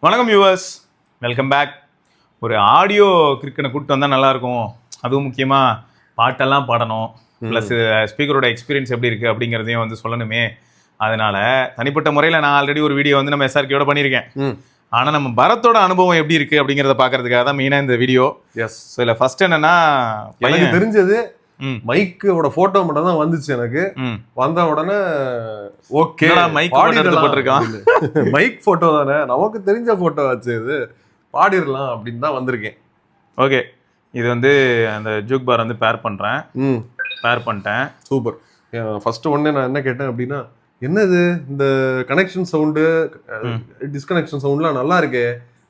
வணக்கம் viewers, welcome back. ஒரு audio கிரிக்கெட்டை கூப்பிட்டு வந்தால் நல்லாயிருக்கும். அதுவும் முக்கியமாக பாட்டெல்லாம் பாடணும், ப்ளஸ் ஸ்பீக்கரோட எக்ஸ்பீரியன்ஸ் எப்படி இருக்குது அப்படிங்கிறதையும் வந்து சொல்லணுமே. அதனால் தனிப்பட்ட முறையில் நான் ஆல்ரெடி ஒரு வீடியோ வந்து நம்ம SRKயோட பண்ணியிருக்கேன். ஆனால் நம்ம பரத்தோட அனுபவம் எப்படி இருக்குது அப்படிங்கிறத பார்க்கறதுக்காக தான் மெயினாக இந்த வீடியோ. எஸ். ஸோ இதில் ஃபர்ஸ்ட் என்னென்னா, எனக்கு தெரிஞ்சது மைக்கோட போட்டோ மட்டும் தான் வந்துச்சு. எனக்கு வந்த உடனே ஓகே மைக் போட்டிருக்கான், மைக் போட்டோ தானே, நமக்கு தெரிஞ்ச போட்டோ வச்சு இது பாடிடலாம் அப்படின்னு தான் வந்திருக்கேன். ஓகே, இது வந்து அந்த ஜூக் பார் வந்து பேர் பண்ணிட்டேன். சூப்பர். ஃபர்ஸ்ட் ஒன்னே நான் என்ன கேட்டேன் அப்படின்னா, என்னது இந்த கனெக்ஷன் சவுண்டு டிஸ்கனெக்ஷன் சவுண்ட்லாம் நல்லா இருக்கு,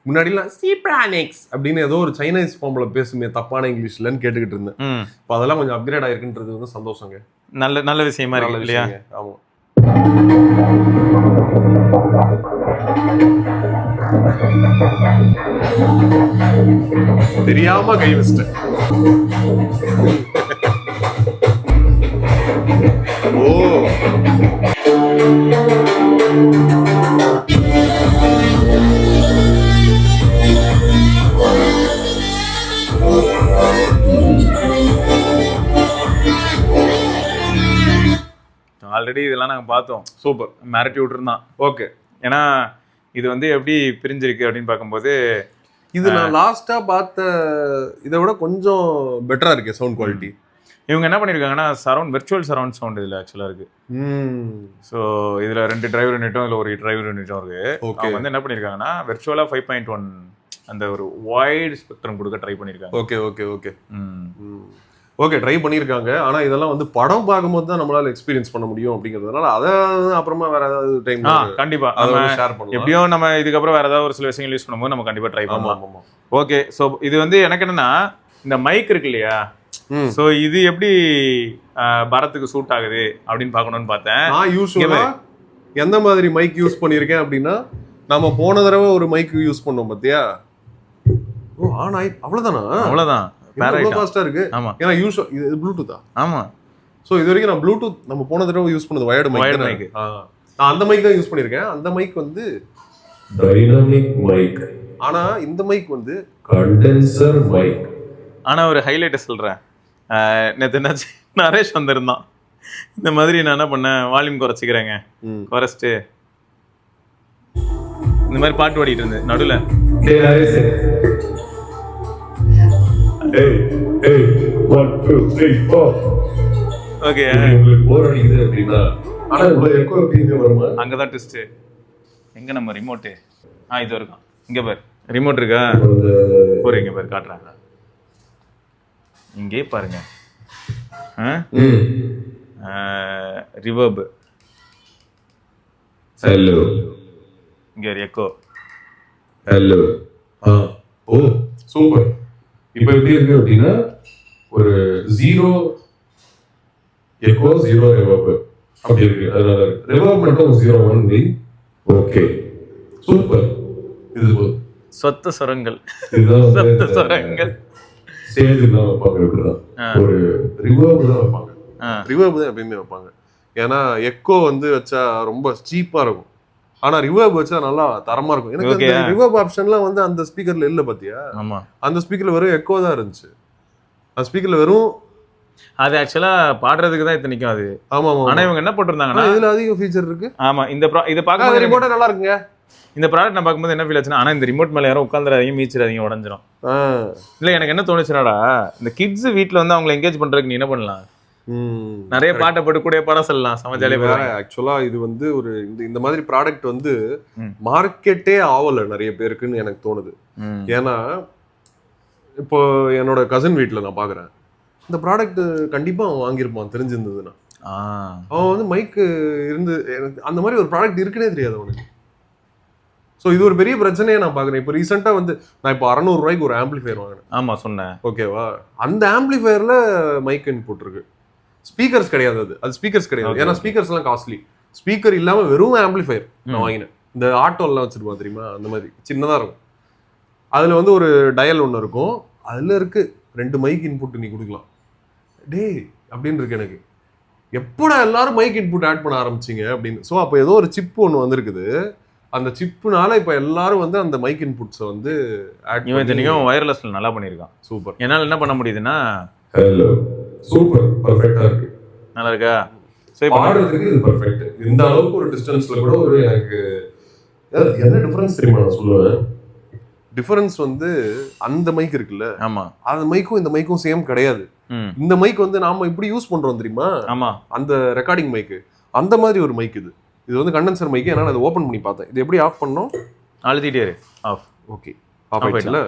முன்னாடிலாம் சீப்ரானிக்ஸ் அப்படின்னு ஏதோ ஒரு சைனீஸ் ஃபார்ம்ல பேசுமே தப்பான இங்கிலீஷ்லன்னு கேட்டுக்கிட்டு இருந்தேன். இப்போ அதெல்லாம் கொஞ்சம் அப்கிரேட் ஆயிருக்குன்றது வந்து சந்தோஷங்க. நல்ல விஷயமா இருக்கு இல்லையா? ஆமா. தெரியாம கை வச்சிட்டேன். ஓ, ஆல்ரெடி இதெல்லாம் நாங்கள் பார்த்தோம். சூப்பர். மிரட்டி விட்டுருந்தான். ஓகே. ஏன்னா இது வந்து எப்படி பிரிஞ்சிருக்கு அப்படின்னு பார்க்கும்போது, இது நான் லாஸ்டா பார்த்த இதை விட கொஞ்சம் பெட்டரா இருக்கு சவுண்ட் குவாலிட்டி. இவங்க என்ன பண்ணியிருக்காங்கன்னா, வெர்ச்சுவல் சரௌண்ட் சவுண்ட் இதில் ஆக்சுவலாக இருக்கு. ஸோ இதில் 2 டிரைவர் யூனிட்டும் இதில் ஒரு டிரைவர் யூனிட்டும் இருக்கு. அவங்க வந்து என்ன பண்ணியிருக்காங்கன்னா, வெர்ச்சுவலாக 5.1 அந்த ஒரு வைட் ஸ்பெக்ட்ரம் கொடுக்க ட்ரை பண்ணியிருக்காங்க. Okay okay okay okay try பண்ணியிருக்காங்க. ஆனால் இதெல்லாம் வந்து படம் பார்க்கும்போது தான் நம்மளால எக்ஸ்பீரியன்ஸ் பண்ண முடியும் அப்படிங்கிறதுனால அதை அப்புறமா வேற ஏதாவது டைம் கண்டிப்பா ஷேர் பண்ணலாம். எப்படியும் நம்ம இதுக்கப்புறம் வேற ஏதாவது ஒரு சில விஷயங்கள் யூஸ் பண்ணும்போது நம்ம கண்டிப்பா ட்ரை பண்ணலாம். ஓகே, ஸோ இது வந்து எனக்கு என்னன்னா, இந்த மைக் இருக்கு இல்லையா, ஸோ இது எப்படி பரத்துக்கு சூட் ஆகுது அப்படின்னு பார்க்கணும்னு பார்த்தேன். நான் யூஸ்வலா எந்த மாதிரி மைக் யூஸ் பண்ணியிருக்கேன் அப்படின்னா, நம்ம போன தடவை ஒரு மைக் யூஸ் பண்ணோம் பார்த்தியா. ஓ ஆன் ஆயி அவ்வளோதான். ஃபாஸ்டா இருக்கு. ஆமா, ஏன்னா யூஷுவல் இது ப்ளூடூத்தா. ஆமா. சோ இது வரைக்கும் நான் ப்ளூடூத் நம்ம போன தடவை யூஸ் பண்ணது வயர்டு மைக். நான் அந்த மைக் தான் யூஸ் பண்ணிருக்கேன். அந்த மைக் வந்து டைனமிக் மைக். ஆனா இந்த மைக் வந்து கண்டென்சர் மைக். ஆனா ஒரு ஹைலைட் சொல்றேன். நேத்து நரேஷ் வந்திருந்தான். இந்த மாதிரி நான் என்ன பண்ணேன், வால்யூம் குறைச்சிக்கிறேங்க, குறைச்சிட்டு இந்த மாதிரி பாட்டு ஓடிட்டு இருந்தது நடுவில். ஓகே, உங்களுக்கு போர் அடிக்குது அப்படின்னா, ஆனா உங்களுக்கு எக்கோ எப்படிங்க வருமா? அங்கதான் ட்விஸ்ட். எங்க நம்ம ரிமோட்டு? இது இருக்கும். இங்க பாரு, ரிமோட் இருக்கா? ஒரு இங்க பாரு, காட்டுறாங்க. இங்கே பாருங்க. ரிவர்ப். ஹலோ. இங்க எக்கோ. ஹலோ. ஓ சூப்பர். இப்போ எப்படி இருக்கு அப்படின்னா, ஒரு 0 எக்கோ 0 ரிவர்ப் அப்படி இருக்கு. அதனால ரிவர்ப் மட்டும் 0 1 ஓகே சூப்பர். இது சொத்த சுரங்கள். இதுதான் சொத்த சுரங்கள். ஸ்டேஜ் தான் வைப்பாங்க. இப்படிதான் ஒரு ரிவர்ப் தான் வைப்பாங்க. ரிவர்ப் தான் எப்பயுமே வைப்பாங்க. ஏன்னா எக்கோ வந்து வச்சா ரொம்ப சீப்பா இருக்கும். ஆனா ரிவர்ப் வச்சா நல்லா தரமா இருக்கும். எனக்கு ரிவர்ப் ஆப்ஷன்லாம் வந்து அந்த ஸ்பீக்கர்ல இல்ல பாத்தியா? ஆமா, அந்த ஸ்பீக்கர்ல வெறும் எக்கோ தான் இருந்துச்சு. அந்த ஸ்பீக்கர்ல வெறும் அது ஆக்சுவலா பாடுறதுக்கு தான் இத்தனைக்கும் அது. ஆமா. ஆனா இவங்க என்ன போட்டிருந்தாங்கன்னா, இதுல அதிக ஃபீச்சர் இருக்கு. ஆமா, இத பாக்கும்போது ரிமோட் நல்லா இருக்குங்க. இந்த ப்ராடக்ட் நான் பார்க்கும்போது என்ன ஃபீல் ஆச்சுன்னா, ஆனா இந்த ரிமோட் மேல யாரும் உட்காந்துறாதீங்க, மீச்சிடாதீங்க, உடஞ்சிரும். இல்ல எனக்கு என்ன தோணுச்சுனாடா, இந்த கிட்ஸ் வீட்டுல வந்து அவங்களை என்கேஜ் பண்றதுக்கு நீ என்ன பண்ணலாம், நிறைய பாட்டை போட்டு கூட பாட சொல்லலாம், சமைச்சாலே. ஆக்சுவலா இது வந்து ஒரு இந்த மாதிரி ப்ராடக்ட் வந்து மார்க்கெட்டே ஆவல நிறைய பேருக்குன்னு எனக்கு தோணுது. ஏன்னா இப்போ என்னோட கசின் வீட்டுல நான் பாக்குறேன், இந்த ப்ராடக்ட் கண்டிப்பா அவன் வாங்கியிருப்பான் தெரிஞ்சிருந்ததுன்னா. அவன் வந்து மைக்கு இருந்து அந்த மாதிரி ஒரு ப்ராடக்ட் இருக்குன்னே தெரியாது அவனுக்கு. ஸோ இது ஒரு பெரிய பிரச்சனையை நான் பார்க்குறேன். இப்போ ரீசெண்டாக வந்து நான் இப்போ 600 ரூபாய்க்கு ஒரு ஆம்பிளிஃபயர் வாங்கினேன். ஆமாம் சொன்னேன். ஓகேவா, அந்த ஆம்பிளிஃபயரில் மைக் இன்புட் இருக்கு, ஸ்பீக்கர்ஸ் கிடையாது. அது ஸ்பீக்கர்ஸ் கிடையாது. ஏன்னா ஸ்பீக்கர்ஸ்லாம் காஸ்ட்லி. ஸ்பீக்கர் இல்லாமல் வெறும் ஆம்பிளிஃபயர் நான் வாங்கினேன். இந்த ஆட்டோலாம் வச்சுருப்போம் தெரியுமா, அந்த மாதிரி சின்னதாக இருக்கும். அதில் வந்து ஒரு டயல் ஒன்று இருக்கும், அதில் இருக்கு 2 மைக் இன்புட் நீ கொடுக்கலாம். டே அப்படின்னு இருக்கு எனக்கு. எப்படா எல்லாரும் மைக் இன்புட் ஆட் பண்ண ஆரம்பிச்சிங்க அப்படின்னு. ஸோ அப்போ ஏதோ ஒரு சிப் ஒன்று வந்திருக்குது, அந்த சிப்புனால இப்ப எல்லாரும் வந்து அந்த மைக் இன்புட்ஸை வந்து ஆட் இவன் இத்தனைக்கும் வயர்லெஸ்ல நல்லா பண்ணியிருக்கான். சூப்பர். என்னால் என்ன பண்ண முடியுதுன்னா ஹலோ சூப்பர் பர்ஃபெக்ட்டா இருக்கு. நல்லா இருக்கா? ஸோ இப்போ பாடுறதுக்கு இது பர்ஃபெக்ட். இந்த அளவுக்கு ஒரு டிஸ்டன்ஸ்ல கூட ஒரு எனக்கு என்ன டிஃபரன்ஸ் தெரியுமா நான் சொல்லுவேன். டிஃபரன்ஸ் வந்து அந்த மைக் இருக்குல்ல, ஆமா அந்த மைக்கும் இந்த மைக்கும் சேம் கிடையாது. இந்த மைக் வந்து நாம இப்படி யூஸ் பண்றோம் தெரியுமா, ஆமா அந்த ரெக்கார்டிங் மைக்கு அந்த மாதிரி ஒரு மைக் இது. இது வந்து கண்டென்சர் மைக்கு. ஏன்னா அதை ஓப்பன் பண்ணி பார்த்தேன். இது எப்படி ஆஃப் பண்ணோம், அழுத்திட்டே இரு. ஆஃப். ஓகே ஆஃப் ஆயிடுச்சுல.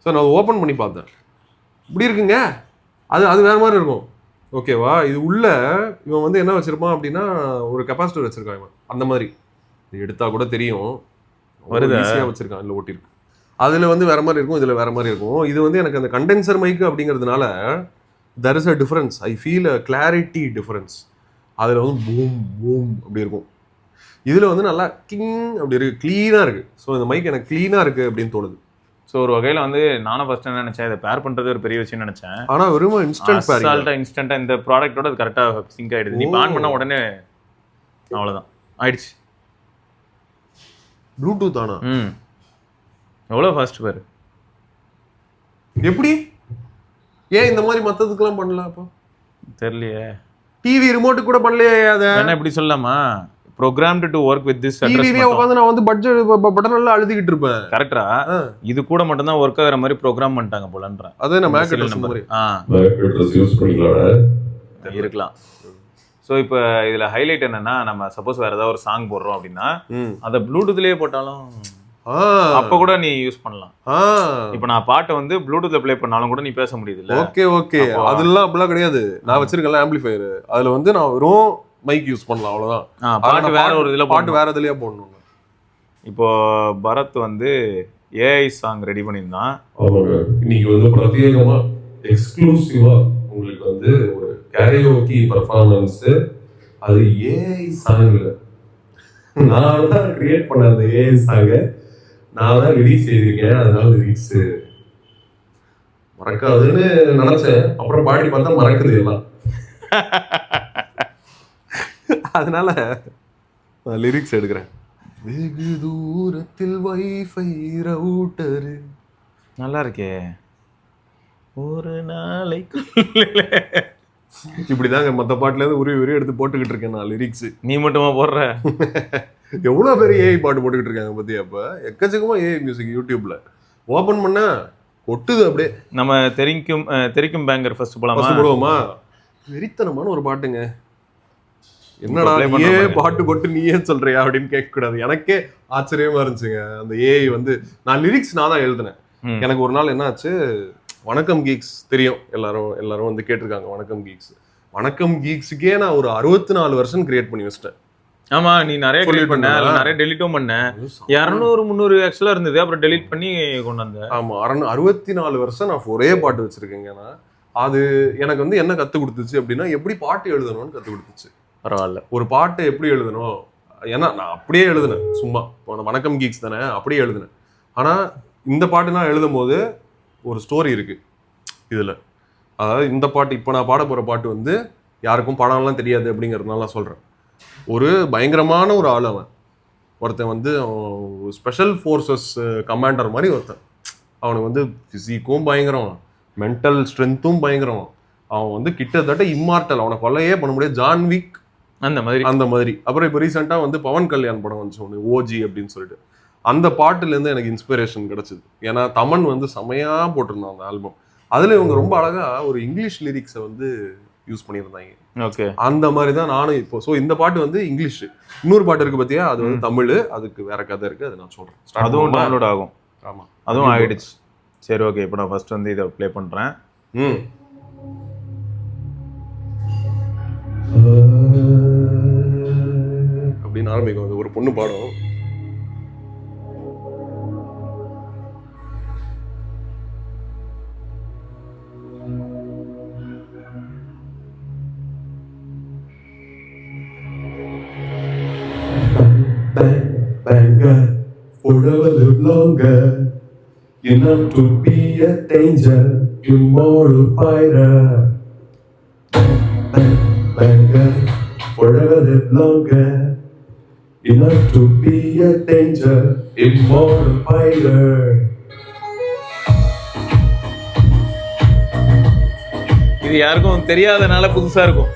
ஸோ நான் ஓப்பன் பண்ணி பார்த்தேன், இப்படி இருக்குங்க. அது வேற மாதிரி இருக்கும். ஓகேவா? இது உள்ள இவன் வந்து என்ன வச்சிருப்பான் அப்படின்னா ஒரு கெப்பாசிட்டர் வச்சிருக்கான் இவன். அந்த மாதிரி இது எடுத்தா கூட தெரியும், ஈஸியாக வச்சிருக்கான். இல்லை ஒட்டிருக்கு. அதுல வந்து வேற மாதிரி இருக்கும், இதுல வேற மாதிரி இருக்கும். இது வந்து எனக்கு அந்த கண்டென்சர் மைக் அப்படிங்கிறதுனால there is a difference. I feel a clarity difference. அதுல வந்து பூம் பூம் அப்படி இருக்கும். இதுல வந்து நல்லா கிங் அப்படி இருக்கு, கிளீனா இருக்கு. ஸோ இந்த மைக் எனக்கு கிளீனா இருக்கு அப்படின்னு தோணுது. ஸோ ஒரு வகையில் வந்து நானும் ஃபர்ஸ்ட் என்ன நினைச்சேன், இதை பேர் பண்றது ஒரு பெரிய விஷயம் நினைச்சேன். ஆனா வெறும் இன்ஸ்டன்டா இந்த ப்ராடக்ட்டோட அது கரெக்டாக சிங்க் ஆயிடுது. நீ ஆன் பண்ண உடனே அவ்வளோதான் ஆயிடுச்சு. ப்ளூடூத் ஆனா எவ்வளோ ஃபாஸ்ட் பாரு. எப்படி ஏன் இந்த மாதிரி மற்றதுக்கெல்லாம் பண்ணல? அப்போ தெரியலையே. டிவி ரிமோட்டு கூட பண்ணலையே. அதை என்ன இப்படி சொல்லலாமா, programmed to work with this address. டிவிலே உட்காந்து நான் வந்து பட்டன் எல்லாம் அழுத்திக்கிட்டு இருப்பேன். கரெக்டா? இது கூட மட்டும் தான் ஒர்க் ஆகிற மாதிரி ப்ரோக்ராம் பண்ணிட்டாங்க போலன்றேன். அதே நான் மேக் அட்ரஸ் மாதிரி மேக் அட்ரஸ் யூஸ் பண்ணிக்கலாம் இருக்கலாம். ஸோ இப்போ இதுல ஹைலைட் என்னன்னா, நம்ம சப்போஸ் வேற ஏதாவது ஒரு சாங் போடுறோம் அப்படின்னா அதை ப்ளூடூத்லயே போட்டாலும் அப்ப கூட நீ யூஸ் பண்ணலாம். இப்போ நான் பாட்டை வந்து ப்ளூடூத்ல ப்ளே பண்ணாலும் கூட நீ பேச முடியுது இல்ல? Okay okay. அதெல்லாம் அப்படிலாம் கிடையாது. நான் வச்சிருக்கேன் ஆம்பிளிஃபையர். அதுல வந்து நான் வெறும் மைக் யூஸ் பண்ணலாம், அவ்வளவுதான். பாட்டு வேற ஒரு இதுல பாட்டு வேற இதுலயே போடணும். இப்போ பரத் வந்து ஏஐ சாங் ரெடி பண்ணியிருந்தான். ஆமாங்க. இன்னைக்கு வந்து பிரத்யேகமா எக்ஸ்க்ளூசிவா உங்களுக்கு வந்து ஒரு கரையோக்கி பெர்ஃபார்மன்ஸ். அது ஏஐ சாங்ல நான் தான் கிரியேட் பண்ண அந்த ஏஐ சாங்க நான் தான் ரிலீஸ் செய்திருக்கேன். அதனால ரிலீஸ் மறக்காதுன்னு நினைச்சேன். அப்புறம் பாடி பார்த்தா மறக்குது எல்லாம். அதனால நான் லிரிக்ஸ் எடுக்கிறேன். வெகு தூரத்தில் வைஃபை ரவுட்டர். நல்லா இருக்கே. ஒரு நாளைக்கு இப்படிதாங்க மற்ற பாட்டுல இருந்து உருவி எடுத்து போட்டுக்கிட்டு இருக்கேன் நான் லிரிக்ஸ். நீ மட்டுமா போடுற? எவ்வளோ பேர் ஏஐ பாட்டு போட்டுக்கிட்டு இருக்காங்க பத்தி. அப்ப எக்கச்சக்கமா ஏஐ மியூசிக் யூடியூப்ல ஓபன் பண்ண கொட்டுது அப்படியே. நம்ம தெரிக்கும் பேங்கர் ஃபர்ஸ்ட் போடுவோமா? வெறித்தனமான ஒரு பாட்டுங்க. என்னடா ஏ பாட்டு கொட்டு நீயே சொல்றியா அப்படின்னு கேட்க கூடாது. எனக்கே ஆச்சரியமா இருந்துச்சுங்க. அந்த ஏஐ வந்து நான் லிரிக்ஸ் நான் தான் எழுதினேன். எனக்கு ஒரு நாள் என்ன ஆச்சு, வணக்கம் கீக்ஸ் தெரியும், எல்லாரும் வந்து கேட்டிருக்காங்க வணக்கம் கீக்ஸ். வணக்கம் கீக்ஸுக்கே நான் ஒரு 64 வருஷம் கிரியேட் பண்ணி வச்சிட்டேன். ஆமா, நீ நிறைய கிரியேட் பண்ண, நிறைய டெலிட்டும் பண்ண. 200-300 ஆக்சுவலா இருந்தது, அப்புறம் டெலிட் பண்ணி கொண்டு வந்த. ஆமா, 64 வருஷம் நான் ஒரே பாட்டு வச்சிருக்கேங்க. அது எனக்கு வந்து என்ன கத்து கொடுத்துச்சு அப்படின்னா, எப்படி பாட்டு எழுதணும்னு கத்து கொடுத்துச்சு. பரவாயில்ல. ஒரு பாட்டு எப்படி எழுதணும், ஏன்னா நான் அப்படியே எழுதினேன் சும்மா. வணக்கம் கீக்ஸ் தானே, அப்படியே எழுதினேன். ஆனா இந்த பாட்டு நான் எழுதும் போது ஒரு ஸ்டோரி இருக்கு இதுல. அதாவது இந்த பாட்டு இப்போ நான் பாட போற பாட்டு வந்து யாருக்கும் படம்லாம் தெரியாது அப்படிங்கிறதுனால சொல்றேன். ஒரு பயங்கரமான ஒரு ஆள் அவன். ஒருத்தன் வந்து ஸ்பெஷல் ஃபோர்ஸஸ் கமாண்டர் மாதிரி ஒருத்தன். அவனுக்கு வந்து ஃபிசிக்கும் பயங்கரம், மென்டல் ஸ்ட்ரென்த்தும் பயங்கரம். அவன் வந்து கிட்டத்தட்ட இம்மார்டல். அவனை கொல்லையே பண்ண முடியாது. ஜான் விக் அந்த மாதிரி. அப்புறம் இப்போ ரீசெண்டாக வந்து பவன் கல்யாண் படம் வந்துச்சு ஒன்று, ஓஜி அப்படின்னு சொல்லிட்டு. அந்த பாட்டுலேருந்து எனக்கு இன்ஸ்பிரேஷன் கிடைச்சிது. ஏன்னா தமன் வந்து செமையா போட்டிருந்தான் அந்த ஆல்பம். அதில் இவங்க ரொம்ப அழகா ஒரு இங்கிலீஷ் லிரிக்ஸை வந்து யூஸ் பண்ணியிருந்தாங்க. ஓகே, அந்த மாதிரி தான் நானும் இப்போ. ஸோ இந்த பாட்டு வந்து இங்கிலீஷ், இன்னொரு பாட்டு இருக்கு பார்த்தியா, அது வந்து தமிழ். அதுக்கு வேற கதை இருக்கு, அது நான் சொல்றேன். அதுவும் டவுன்லோட் ஆகும். ஆமா, அதுவும் ஆகிடுச்சு. சரி, ஓகே. இப்போ நான் ஃபர்ஸ்ட் வந்து இதை ப்ளே பண்ணுறேன். அப்படின்னு ஆரம்பிக்கும். ஒரு பொண்ணு பாடும். Banger, forever live longer, enough to be a danger, immortal fighter. Banger, forever live longer, enough to be a danger, immortal fighter. இது யாருக்கும் தெரியாதனால புதுசா இருக்கும்.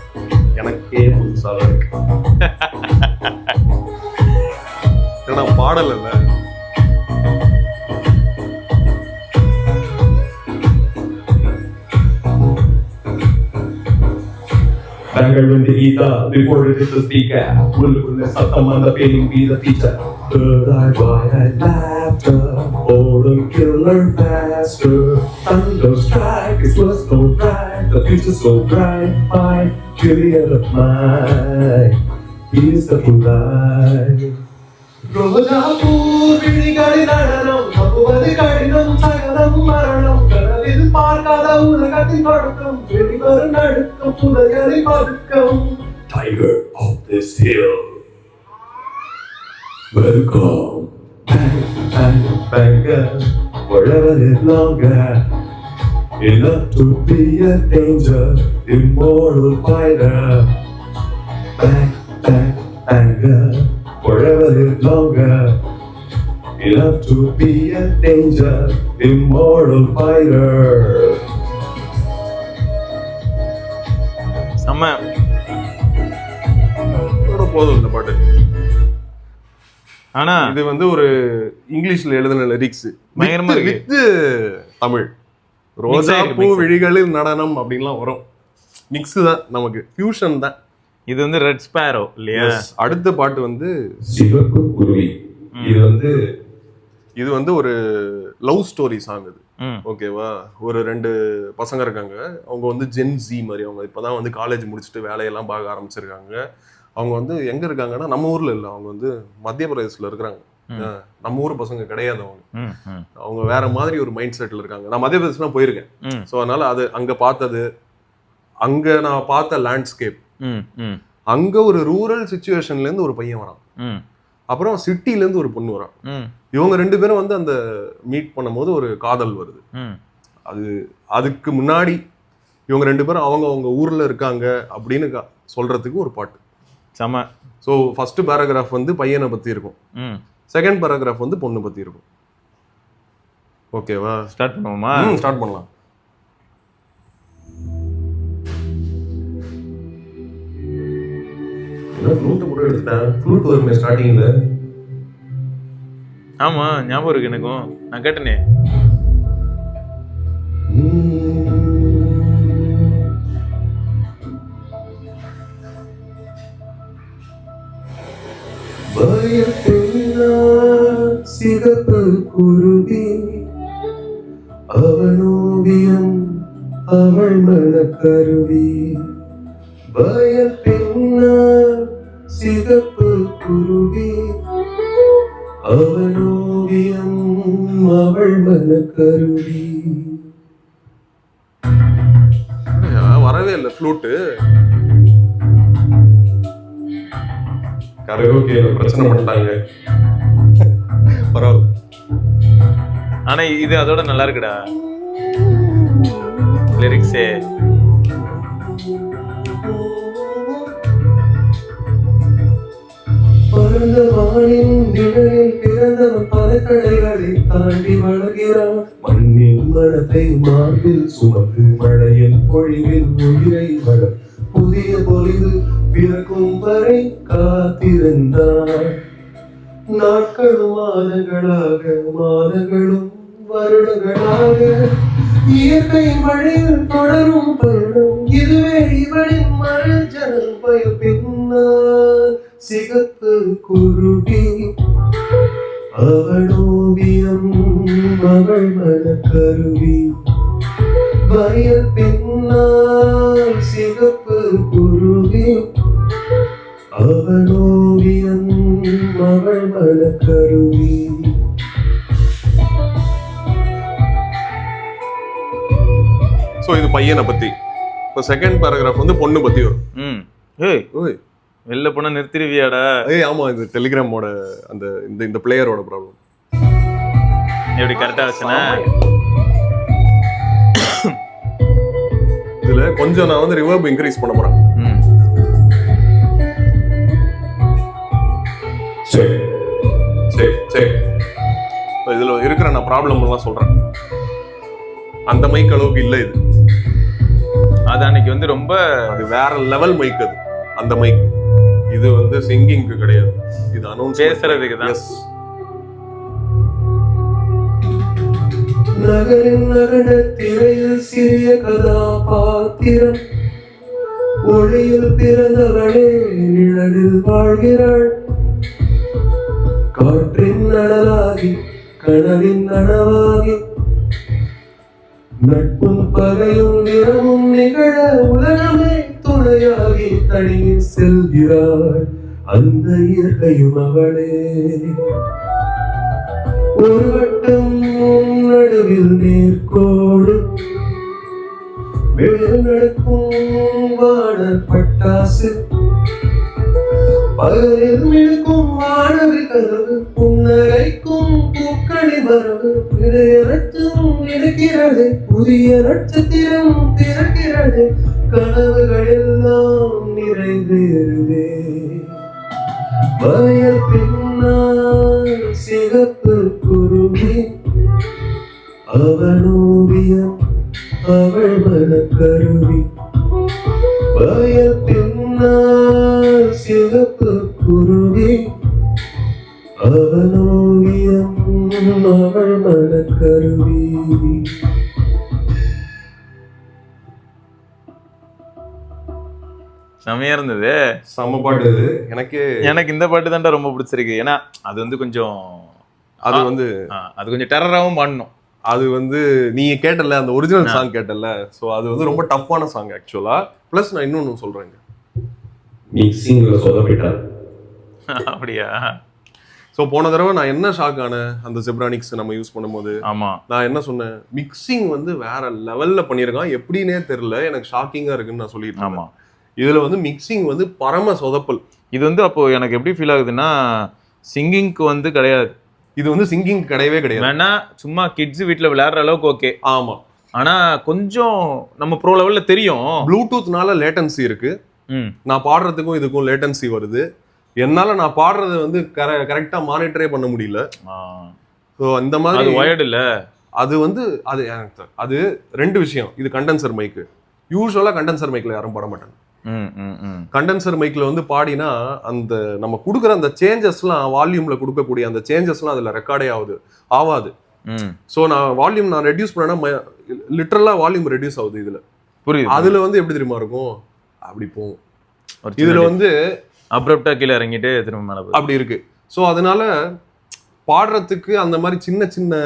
எனக்கே புதுசாக இருக்கு. ஏன்னா பாடல் இல்ல. Banger in the ether, before it is the speaker. Will Satam and the feeling be the teacher. Third eye wide eyed laughter, or the killer faster. Thunder strike, it was so bright, the future so bright. My Juliet of mine, he's the true light. ரோஜா பூ விழிகளில் நடனம், நம்புவது கடினம், சகலம் மரணம். கனவில் பார்க்காத உலகத்தின் தொடக்கம், வெளிவரும் நடுக்கம், புதைகளில் பதுக்கம். Tiger of this hill, welcome. Bang, bang, banger, forever live longer. Enough to be a danger, immortal fighter. Bang, bang, banger, forever live longer. Enough to be a danger, immortal fighter. செம்ம. இதோட போதும் இந்த பாட்டு. ஆனா இது வந்து ஒரு இங்கிலீஷ்ல எழுதின லிரிக்ஸ் பயங்கரமா இருக்கு. வித் தமிழ். ரோஜா இருக்கு, பூ mix. விழிகளில் நடனம் அப்படின்லாம் வரும். மிக்ஸ் தான், நமக்கு ஃபியூஷன் தான். இது வந்து ரெட் ஸ்பேரோ இல்லையா? Yes. அடுத்த பாட்டு வந்து சிவப்பு குருவி. இது வந்து ஒரு லவ் ஸ்டோரி சாங். இது ம். ஓகேவா? ஒரு 2 பசங்க இருக்காங்க. அவங்க வந்து ஜென் ஜி மாதிரி. அவங்க இப்பதான் வந்து காலேஜ் முடிச்சுட்டு வேலையெல்லாம் பார்க்க ஆரம்பிச்சிருக்காங்க. அவங்க வந்து எங்க இருக்காங்கன்னா நம்ம ஊர்ல இல்ல, அவங்க வந்து மத்திய பிரதேசத்துல இருக்கிறாங்க. நம்ம ஊர் பசங்க கிடையாது அவங்க. அவங்க வேற மாதிரி ஒரு மைண்ட் செட்ல இருக்காங்க. நான் மத்திய பிரதேசம் போயிருக்கேன். ஸோ அதனால அது அங்க பார்த்தது, அங்க நான் பார்த்த லேண்ட்ஸ்கேப், அங்க ஒரு ரூரல் சிச்சுவேஷன்ல இருந்து ஒரு பையன் வரான், அப்புறம் சிட்டில இருந்து ஒரு பொண்ணு வரான். இவங்க 2 பேரும் வந்து அந்த மீட் பண்ணும்போது ஒரு காதல் வருது. அதுக்கு முன்னாடி இவங்க 2 பேரும் அவங்க ஊர்ல இருக்காங்க அப்படின்னு சொல்றதுக்கு ஒரு பாட்டு. செம. ஸோ ஃபர்ஸ்ட் பேராகிராஃப் வந்து பையனை பத்தி இருக்கும், செகண்ட் பேராகிராஃப் வந்து பொண்ணு பத்தி இருக்கும். ஓகேவா? ஸ்டார்ட் பண்ணுவோமா? ஸ்டார்ட் பண்ணலாம். ஃப்ளூட் கூட எடுத்தேன். ஃப்ளூட் வருமே ஸ்டார்டிங்ல. ஆமா, ஞாபகம் இருக்கு எனக்கும். நான் கேட்டனே. சிகப்பு குருவி, அவனோவியம் அவள் மனக்கருவி. பயப்பெண்ணால் சிகப்பு குருவி, அவனோவியம் அவள் மனக்கருவி. வரவே இல்லை ஃப்ளூட்டு. கரையோகே பிரச்சனை பண்ணிட்டாங்க. பரவாயில்ல. ஆனா இது அதோட நல்லா இருக்குடா லிரிக்ஸே. பரந்த வானின் நிழலில் பிறந்தவன் பல கடைகளை தாண்டி வளர்கிறான். மண்ணின் மனத்தை மார்பில் சுமந்து மழையின் பொழிவில் உயிரை வளர். புதிய பொலிவு பிறக்கும் வரை காத்திருந்தான். நாட்களும் மாதங்களாக, மாதங்களும் வருடங்களாக, இயற்கையின் வழியில் தொடரும் பயணம். இதுவே இவளின் மரஜனம். பயப்பின்னார் சிகப்பு குருவி, அவனோவியம் அவள் மனக்கருவி. வயல் பின்னால் சிகப்பு குருவி, அவனோவியம் அவள் மனக்கருவி. ஸோ இது பையனை பத்தி. இப்போ செகண்ட் பேராகிராஃப் வந்து பொண்ணு பத்தி வரும். ஏய் வெளில போனா நிறுத்திடுவியாடா? ஆமா, இது டெலிகிராமோட அந்த இந்த பிளேயரோட ப்ராப்ளம். எப்படி கரெக்டா வச்சனா? இதுல கொஞ்சம் நான் வந்து ரிவர்ப் இன்க்ரீஸ் பண்ண போறேன். Check check check. இதுல இருக்கிற நான் ப்ராப்ளம் எல்லாம் சொல்றேன். அந்த மைக் அளவுக்கு இல்லை இது. அது அன்னைக்கு வந்து ரொம்ப அது வேற லெவல் மைக். அது அந்த மைக். இது வந்து சிங்கிங்க்கு கிடையாது, இது அனௌன்ஸ் பேசுறதுக்கு தான். எஸ். நகரின் நகர திரையில் சிறிய கதாபாத்திரம், ஒளியில் பிறந்தவளே நிழலில் வாழ்கிறாள். காற்றின் நனலாகி கடலின் நனவாகி, நட்பும் பகையும் நிறமும் நிகழ உலகமே துணையாகி தனியே செல்கிறாள் அந்த இயற்கையும் அவளே. ஒரு வட்டம் நடுவில் நேர்கோடு, வெளியில் நடக்கும் வான பட்டாசு, பகலில் மிழுக்கும் வானவி கதவு, புன்னகைக்கும் பூக்களி மரபு, இடையரட்டும் இருக்கிறது, புதிய நட்சத்திரம் பிறக்கிறது, கனவுகள் எல்லாம் நிறைவேறுதே. வயல் பின்னால் சிகப்பு குருவி, அவன் ஓவியம் அவள் மனக்கருவி. வயல் பின்னால் சிகப்பு குருவி, அவன் ஓவியம் அவள் மனக்கருவி. செமையா இருந்தது. செம்ம பாட்டு இது. எனக்கு இந்த பாட்டு தான்டா ரொம்ப பிடிச்சிருக்கு. ஏன்னா அது வந்து கொஞ்சம் அது கொஞ்சம் டெரராகவும் பாடணும். அது வந்து நீங்க கேட்டல, அந்த ஒரிஜினல் சாங் கேட்டல, சோ அது வந்து ரொம்ப டஃப்பான சாங் ஆக்சுவலா. பிளஸ் நான் இன்னொன்னு சொல்றேங்க, மிக்சிங்ல சொதப்பிட்டார். அப்படியா? ஸோ போன தடவை நான் என்ன ஷாக் ஆனேன் அந்த ஜெப்ரானிக்ஸ் நம்ம யூஸ் பண்ணும்போது. ஆமா, நான் என்ன சொன்னேன், மிக்சிங் வந்து வேற லெவல்ல பண்ணியிருக்கான், எப்படின்னே தெரியல, எனக்கு ஷாக்கிங்கா இருக்குன்னு நான் சொல்லிட்டு. ஆமா, இதுல வந்து மிக்சிங் வந்து பரம சொதப்பல். இது வந்து அப்போ எனக்கு எப்படி ஃபீல் ஆகுதுன்னா, சிங்கிங்க்கு வந்து கிடையாது. இது வந்து சிங்கிங் கிடையவே கிடையாது. வேணா சும்மா கிட்ஸ் வீட்டுல விளையாடுற அளவுக்கு ஓகே. ஆமா, ஆனா கொஞ்சம் நம்ம ப்ரோ லெவல்ல தெரியும். ப்ளூடூத்னால லேட்டன்சி இருக்கு. நான் பாடுறதுக்கும் இதுக்கும் லேட்டன்சி வருது. என்னால நான் பாடுறது வந்து கரெக்டா மானிட்டரே பண்ண முடியல. ஸோ அந்த மாதிரி அது வயர்டு இல்ல. அது வந்து அது ரெண்டு விஷயம். இது கண்டென்சர் மைக்கு. யூஸ்வலா கண்டென்சர் மைக்ல யாரும் பாட மாட்டாங்க. கண்டென்சர் மைக்ல வந்து பாடினா அந்த நம்ம கொடுக்குற அந்த சேஞ்சஸ்லாம், வால்யூம்ல கொடுக்கக்கூடிய அந்த சேஞ்சஸ்லாம் அதுல ரெக்கார்டே ஆகாது. ஸோ நான் ரெடியூஸ் பண்ணேன்னா லிட்டரலா வால்யூம் ரெடியூஸ் ஆகுது இதுல. புரியுது. அதுல வந்து எப்படி தெரியுமா இருக்கும், அப்படி போகும். இதுல வந்து அப்ரப்டா கீழே இறங்கிட்டு திரும்ப மேல அப்படி இருக்கு. ஸோ அதனால பாடுறதுக்கு அந்த மாதிரி சின்ன சின்ன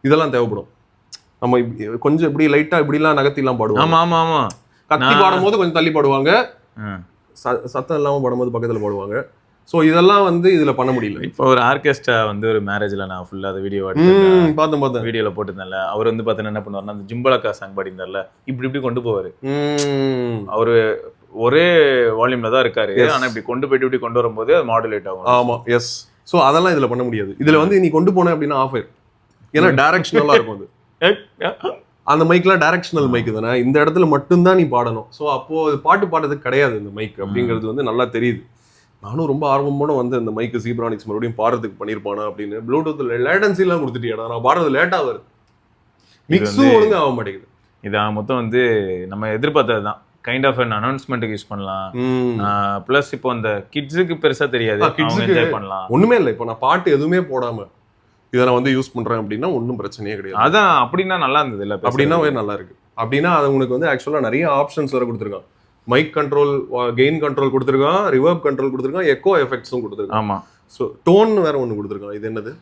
இதெல்லாம் தேவைப்படும். நம்ம கொஞ்சம் இப்படி லைட்டா இப்படிலாம் நகர்த்திலாம் பாடுவோம். ஆமா ஆமா ஆமா. கத்தி பாடும்போது கொஞ்சம் தள்ளி பாடுவாங்க, சத்தம் இல்லாம பாடும்போது பக்கத்துல பாடுவாங்க. ஸோ இதெல்லாம் வந்து இதுல பண்ண முடியல. இப்போ ஒரு ஆர்கெஸ்ட்ரா வந்து ஒரு மேரேஜ்ல நான் ஃபுல்லா அந்த வீடியோ பார்த்தேன் வீடியோல போட்டுருந்தேன்ல. அவர் வந்து பார்த்தீங்கன்னா என்ன பண்ணுவாருன்னா, அந்த ஜிம்பலக்கா சாங் பாடிந்தார்ல, இப்படி கொண்டு போவாரு. அவரு ஒரே வால்யூம்ல தான் இருக்காரு, ஆனா இப்படி கொண்டு போயிட்டு இப்படி கொண்டு வரும்போது அது மாடுலேட் ஆகும். ஆமா, எஸ். ஸோ அதெல்லாம் இதுல பண்ண முடியாது. இதுல வந்து நீ கொண்டு போன அப்படின்னா ஆஃப் ஆயிரும். ஏன்னா டைரக்ஷனலா இருக்கும் அது. அந்த மைக்லாம் டைரக்ஷனல் மைக் தானே, இந்த இடத்துல மட்டும்தான் நீ பாடணும். ஸோ அப்போ பாட்டு பாடுறதுக்கு கிடையாது இந்த மைக் அப்படிங்கிறது வந்து நல்லா தெரியுது. நானும் ரொம்ப ஆர்வமோட வந்து இந்த மைக்கு ஜீப்ரானிக்ஸ் மறுபடியும் பாடுறதுக்கு பண்ணியிருப்பானா அப்படின்னு. ப்ளூடூத்ல லேட்டன்சிலாம் கொடுத்துட்டியாடா, நான் பாடுறது லேட்டாக வருது, மிக்ஸும் ஒழுங்காக ஆக மாட்டேங்குது. இதான் மொத்தம் வந்து நம்ம எதிர்பார்த்தது தான். கைண்ட் ஆஃப் அன் அனௌன்ஸ்மெண்ட்டுக்கு யூஸ் பண்ணலாம். பிளஸ் இப்போ அந்த கிட்ஸுக்கு பெருசா தெரியாது, என்ஜாய் பண்ணலாம். ஒண்ணுமே இல்லை. இப்போ நான் பாட்டு எதுவுமே போடாம இதை நான் வந்து யூஸ் பண்றேன் அப்படின்னா ஒன்றும் பிரச்சனையே கிடையாது. அதான் அப்படின்னா நல்லா இருந்தது இல்லை? அப்படின்னா நல்லா இருக்கு. அப்படின்னா அது உங்களுக்கு வந்து ஆக்சுவலா நிறைய ஆப்ஷன்ஸ் வர கொடுத்துருக்கான். மைக் கண்ட்ரோல், கெயின் கண்ட்ரோல் கொடுத்துருக்கான், ரிவர்ப் கண்ட்ரோல் கொடுத்துருக்கான், எக்கோ எஃபெக்ட்ஸும் கொடுத்துருக்கான். ஆமா. ஸோ டோன் வேற ஒன்று கொடுத்துருக்கான். இது என்னது?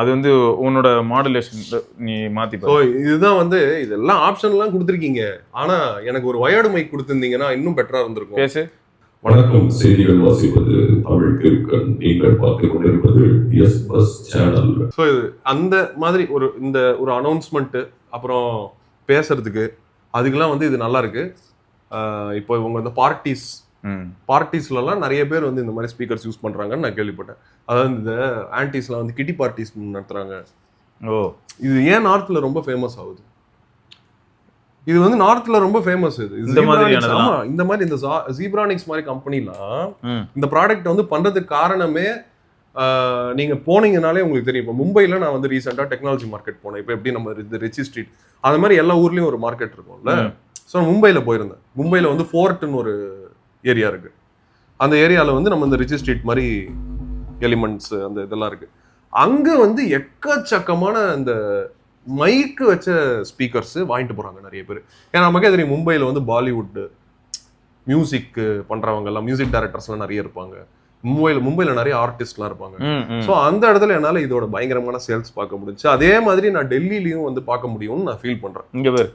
அது வந்து உன்னோட மாடுலேஷன் நீ மாத்தி. ஸோ இதுதான் வந்து இதெல்லாம் ஆப்ஷன்லாம் கொடுத்துருக்கீங்க. ஆனா எனக்கு ஒரு வயர்டு மைக் கொடுத்துருந்தீங்கன்னா இன்னும் பெட்டரா இருந்திருக்கும். பேசு. வணக்கம், செய்திகள் வாசிப்பது தமிழ் கிறுக்கன். நீங்கள் பார்த்து கொண்டிருப்பது எஸ் பஸ் சேனல். ஸோ இது அந்த மாதிரி இந்த ஒரு அனௌன்ஸ்மெண்ட், அப்புறம் பேசுறதுக்கு அதுக்கெல்லாம் வந்து இது நல்லா இருக்கு. இப்போ இவங்க இந்த பார்ட்டிஸ்லாம் நிறைய பேர் வந்து இந்த மாதிரி ஸ்பீக்கர்ஸ் யூஸ் பண்றாங்கன்னு நான் கேள்விப்பட்டேன். அதாவது இந்த ஆன்டிஸ்லாம் வந்து கிட்டி பார்ட்டிஸ் நடத்துறாங்க. ஓ, இது ஏன் நார்த்ல ரொம்ப ஃபேமஸ் ஆகுது? இது வந்து நார்த்ல ரொம்ப ஃபேமஸ். இந்த மாதிரி இந்த ஜீப்ரானிக்ஸ் மாதிரி கம்பெனிலாம் இந்த ப்ராடக்ட் வந்து பண்றதுக்கு காரணமே நீங்க போனீங்கனாலே உங்களுக்கு தெரியும். இப்போ மும்பைல நான் வந்து ரீசெண்டாக டெக்னாலஜி மார்க்கெட் போனேன். இப்போ எப்படி நம்ம இந்த ரிச்சி ஸ்ட்ரீட் அந்த மாதிரி எல்லா ஊர்லயும் ஒரு மார்க்கெட் இருக்கும்ல. ஸோ மும்பைல போயிருந்தேன். மும்பைல வந்து ஃபோர்ட்னு ஒரு ஏரியா இருக்கு. அந்த ஏரியாவில் வந்து நம்ம இந்த ரிச்சி ஸ்ட்ரீட் மாதிரி எலிமெண்ட்ஸ் அந்த இதெல்லாம் இருக்கு. அங்க வந்து எக்கச்சக்கமான இந்த மைக்கு வச்ச ஸ்பீக்கர்ஸ் வாங்கிட்டு போறாங்க நிறைய பேர். ஏன்னா நமக்கே தெரியும் மும்பைல வந்து பாலிவுட் மியூசிக் பண்றவங்க எல்லாம், மியூசிக் டைரக்டர்ஸ் எல்லாம் நிறைய இருப்பாங்க. மும்பைல நிறைய ஆர்டிஸ்ட்லாம் இருப்பாங்க. ஸோ அந்த இடத்துல என்னால இதோட பயங்கரமான சேல்ஸ் பார்க்க முடிஞ்சு. அதே மாதிரி நான் டெல்லியிலயும் வந்து பார்க்க முடியும்னு நான் ஃபீல் பண்றேன். இங்க பேர்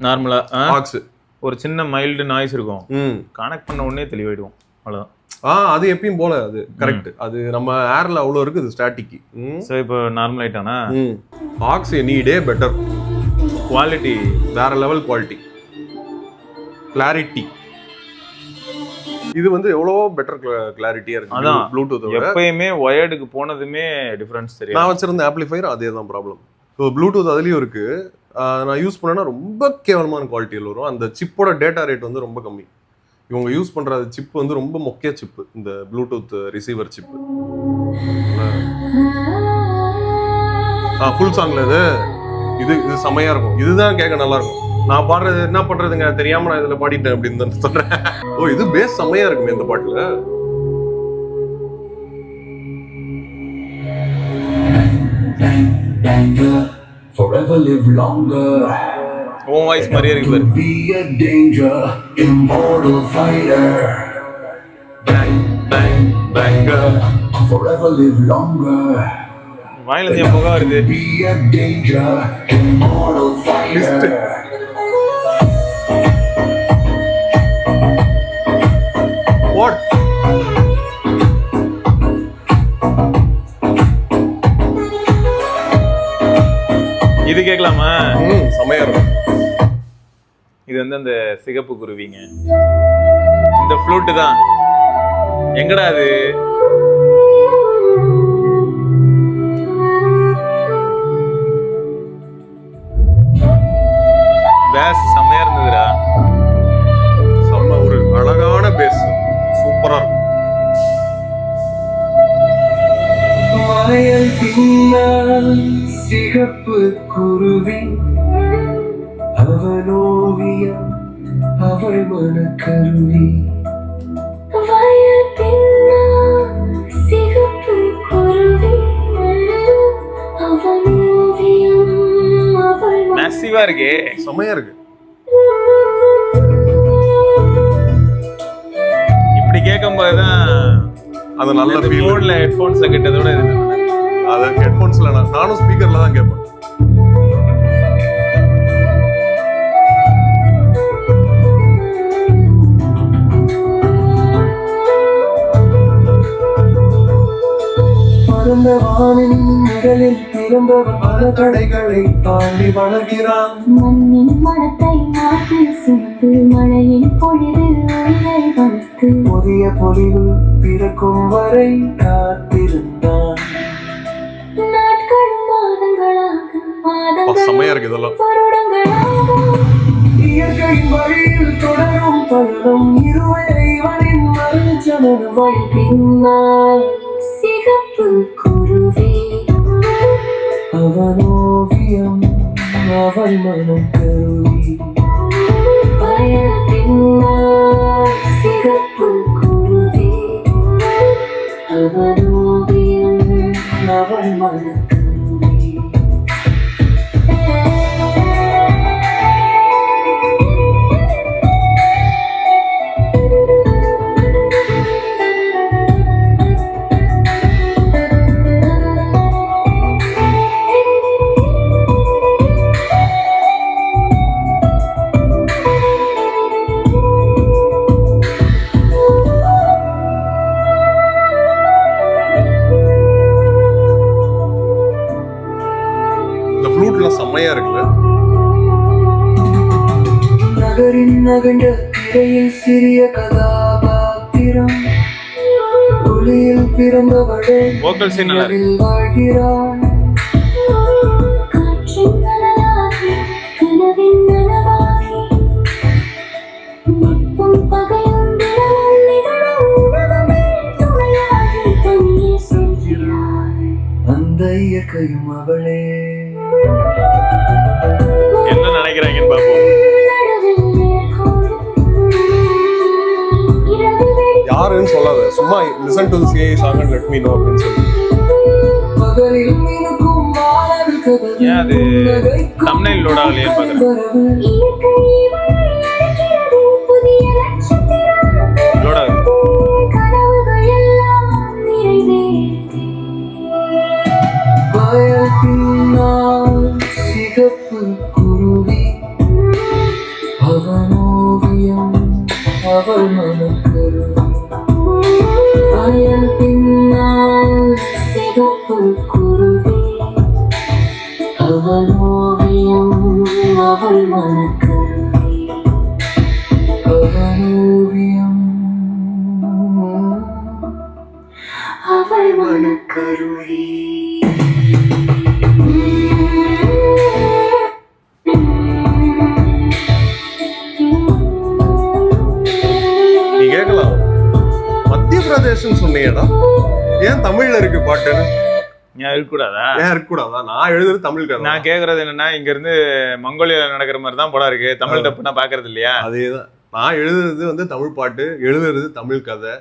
நார்மலா பாக்ஸ் ஒரு சின்ன மைல்டு நாய்ஸ் இருக்கும், கனெக்ட் பண்ண உடனே தெளிவாயிடுவோம், அவ்வளவுதான். அது எப்பயும் போல அது கரெக்ட். அது நம்ம ஏர்ல அவ்வளவு இருக்கு, இது ஸ்டாட்டிக். ஸோ இப்போ நார்மல் ஆயிட்டானா பாக்ஸ் நீடே பெட்டர் குவாலிட்டி, வேற லெவல் குவாலிட்டி, கிளாரிட்டி. இது வந்து எவ்வளவோ பெட்டர் கிளாரிட்டியா இருக்கு. அதான் ப்ளூடூத் எப்பயுமே ஒயர்டுக்கு போனதுமே டிஃபரன்ஸ் தெரியும். நான் வச்சிருந்த ஆம்பிளிஃபையர் அதே தான் ப்ராப்ளம். ஸோ ப்ளூடூத் அதுலயும் இருக்கு. நான் யூஸ் பண்ணேன்னா ரொம்ப கேவலமான குவாலிட்டியில் வரும். அந்த சிப்போட டேட்டா ரேட் வந்து ரொம்ப கம்மி. இவங்க யூஸ் பண்ற சிப் வந்து ரொம்ப மொக்கைய சிப்பு, இந்த ப்ளூடூத் ரிசீவர் சிப்பு. ஃபுல் சாங்ல இது இது செமையா இருக்கும். இதுதான் கேட்க நல்லா இருக்கும். நான் பாடுறது என்ன பண்றதுங்க தெரியாம நான் இதுல பாடிட்டேன் அப்படின்னு தான் சொல்றேன். ஓ இது பேஸ் செமையா இருக்குமே இந்த பாட்டுல. Forever live longer. ஓ வாய்ஸ் மாதிரியே இருக்கு பாரு. Be a danger, immortal fighter. Bang bang banger. Forever live longer. வாயில இருந்து புகை வருது. Be a danger, immortal fighter. What? இது கேட்கலாமா? செமையா இருக்கும். இது வந்து அந்த சிகப்பு குருவிங்க. இந்த ஃப்ளூட் தான். எங்கடா அது? பேஸ் செமையா இருந்ததுடா. செம்ம ஒரு அழகான பேஸ், சூப்பரா இருக்கும். வயல் பின்னால் சிகப்பு குருவி, அவனோவியம் அவள் மனக்கருவி. வயல் பின்னால் சிகப்பு குருவி, அவனோவியம் அவள் மேசிவா இருக்கே, செமையா இருக்கு. இப்படி கேட்கும்போது தான் அது நல்ல ஃபீல். ஃபோன்ல ஹெட்ஃபோன்ஸ்ல கேட்டதோட இது அது ஹெட்ஃபோன்ஸ்ல நானும் ஸ்பீக்கர்ல தான் கேட்பேன். பரந்த வானின் நிழலில் பிறந்தவன் பல தடைகளை தாண்டி வளர்கிறான். மண்ணின் மனத்தை நாட்டில் சுமந்து மழையின் பொழிவில் உயிரை வளர்த்து புதிய பொலிவு பிறக்கும் வரை காத்திருந்தான். நாட்களும் மாதங்களாக செமையா இருக்கு இதெல்லாம். வருடங்களாக இயற்கையின் வழியில் தொடரும் பயணம் இருவரை இவனின் மறுஜனன வயல் பின்னால் சிகப்பு குருவி, அவனோவியம் அவள் மனக்கருவி. வயல் பின்னால் சிகப்பு குருவி, அவனோவியம் அவள் மனக்கருவி. செம்மையா இருக்குல்ல. நகரின் நகண்ட திரையில் சிறிய கதாபாத்திரம், ஒளியில் பிறந்தவளே Vocal scene நல்லா இருக்கு. வாழ்கிறாள். காற்றின் நனவாகி கனவின் நனவாகி நட்பும் பகையும் தினமும் நிகழும் உலகமே துணையாகி இயற்கையும் அவளே. என்ன நினைக்கிறாங்கன்னு பார்ப்போம். நடுவில் நேர்கோடு இரவில் வெடி யாருன்னு சொல்லாத, சும்மா listen to the CI song and let me know அப்படின்னு சொல்லி. பகலில் மினுக்கும் வானவில் கதவு, ஏன் அது நகைக்கும் thumbnail load ஆகலையேன்னு பார்க்கறேன். வரவு. இயற்கை இவளை அழைக்கிறது. புதிய நட்சத்திரம் Load ஆகுது. கனவுகள் எல்லாம் நிறைவேறுதே. வயல் பின்னால் சிகப்பு குருவி, அவன் ஓவியம் அவள் மனக்கருவி. வயல் பின்னால் சிகப்பு குருவி, அவள் ஓவியம் அவள் மனக்கருவி. அவன் ஓவியம் அவள் மனக்கருவி. நீ கேட்கலாம், மத்திய பிரதேசம் சொன்னீங்கடா, ஏன் தமிழ்ல இருக்கு பாட்டுன்னு? ஏன் இருக்கக்கூடாதா? ஏன் இருக்கக்கூடாதா? நான் எழுதுறது தமிழ் கதை. நான் கேக்குறது என்னன்னா, இங்க இருந்து மங்கோலியால நடக்கிற மாதிரி தான் படம் இருக்கு. தமிழ் டப்பு நான் பாக்குறது இல்லையா? அதேதான், நான் எழுதுறது வந்து தமிழ் பாட்டு, எழுதுறது தமிழ் கதை,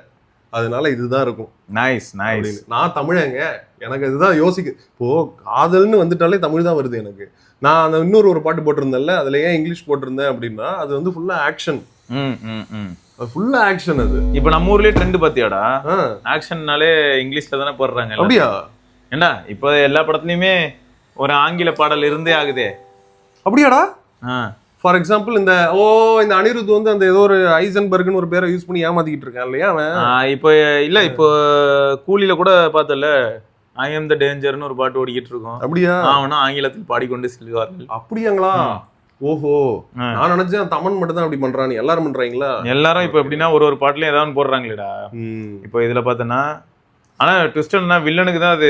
அதனால இதுதான் இருக்கும் நைஸ் நைஸ். அப்படின்னு. நான் தமிழங்க, எனக்கு இதுதான் யோசிக்க. இப்போ காதல்னு வந்துட்டாலே தமிழ் தான் வருது எனக்கு. நான் அந்த இன்னொரு பாட்டு போட்டிருந்தேன்ல, அதுல ஏன் இங்கிலீஷ் போட்டிருந்தேன் அப்படின்னா, அது வந்து ஃபுல்லா ஆக்ஷன். அது ஃபுல்லா ஆக்ஷன். அது இப்ப நம்ம ஊர்லயே ட்ரெண்ட் பாத்தியாடா? ஆ, ஆக்ஷன்னாலே இங்கிலீஷ்ல தானே போடுறாங்க எல்லாம். அப்படியா? ஏண்டா இப்போ எல்லா படத்துலயுமே ஒரு ஆங்கில பாடல் இருந்தே ஆகுதே. அப்படியாடா? ஆ. ஃபார் எக்ஸாம்பிள் இந்த இந்த அனிருத் வந்து அந்த ஏதோ ஒரு ஐசன்பர்க்னு ஒரு பேரை யூஸ் பண்ணி ஏமாத்திக்கிட்டு இருக்கான் இல்லையா அவன்? இப்போ இல்ல, இப்போ கூலில கூட பார்த்தல, ஐ எம் த டேஞ்சர்னு ஒரு பாட்டு ஓடிக்கிட்டு இருக்கோம். அப்படியா? அவனும் ஆங்கிலத்தில் பாடிக்கொண்டு செல்வார்கள். அப்படியாங்களா? ஓஹோ, நான் நினைச்சேன் தமன் மட்டும் தான் அப்படி பண்றான்னு. எல்லாரும் பண்றாங்களா? எல்லாரும் இப்போ எப்படின்னா ஒரு பாட்டுலயும் ஏதாவது போடுறாங்களேடா. இப்போ இதுல பார்த்தோன்னா, ஆனா ட்விஸ்ட் என்னன்னா, வில்லனுக்கு தான் அது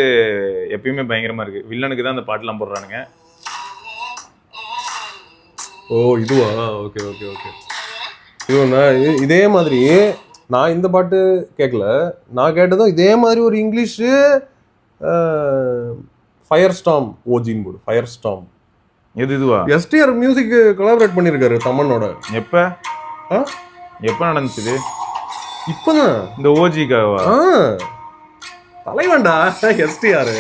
எப்பயுமே பயங்கரமா இருக்கு. வில்லனுக்கு தான் அந்த பாட்டுலாம் போடுறானுங்க. ஓ இதுவா? Okay okay okay. இது நான் இதே மாதிரி நான் இந்த பாட்டு கேட்கல. நான் கேட்டதும் இதே மாதிரி ஒரு இங்கிலீஷு ஃபயர் ஸ்டாம் ஓஜின் போடு. ஃபயர் ஸ்டாம் எது இதுவா? எஸ்டிஆர் மியூசிக் கொலாபரேட் பண்ணியிருக்காரு தமனோட. எப்ப எப்ப நடந்துச்சு? இப்பதான் இந்த ஓஜிக்காவா? தலைவன்டா எஸ்டிஆர்.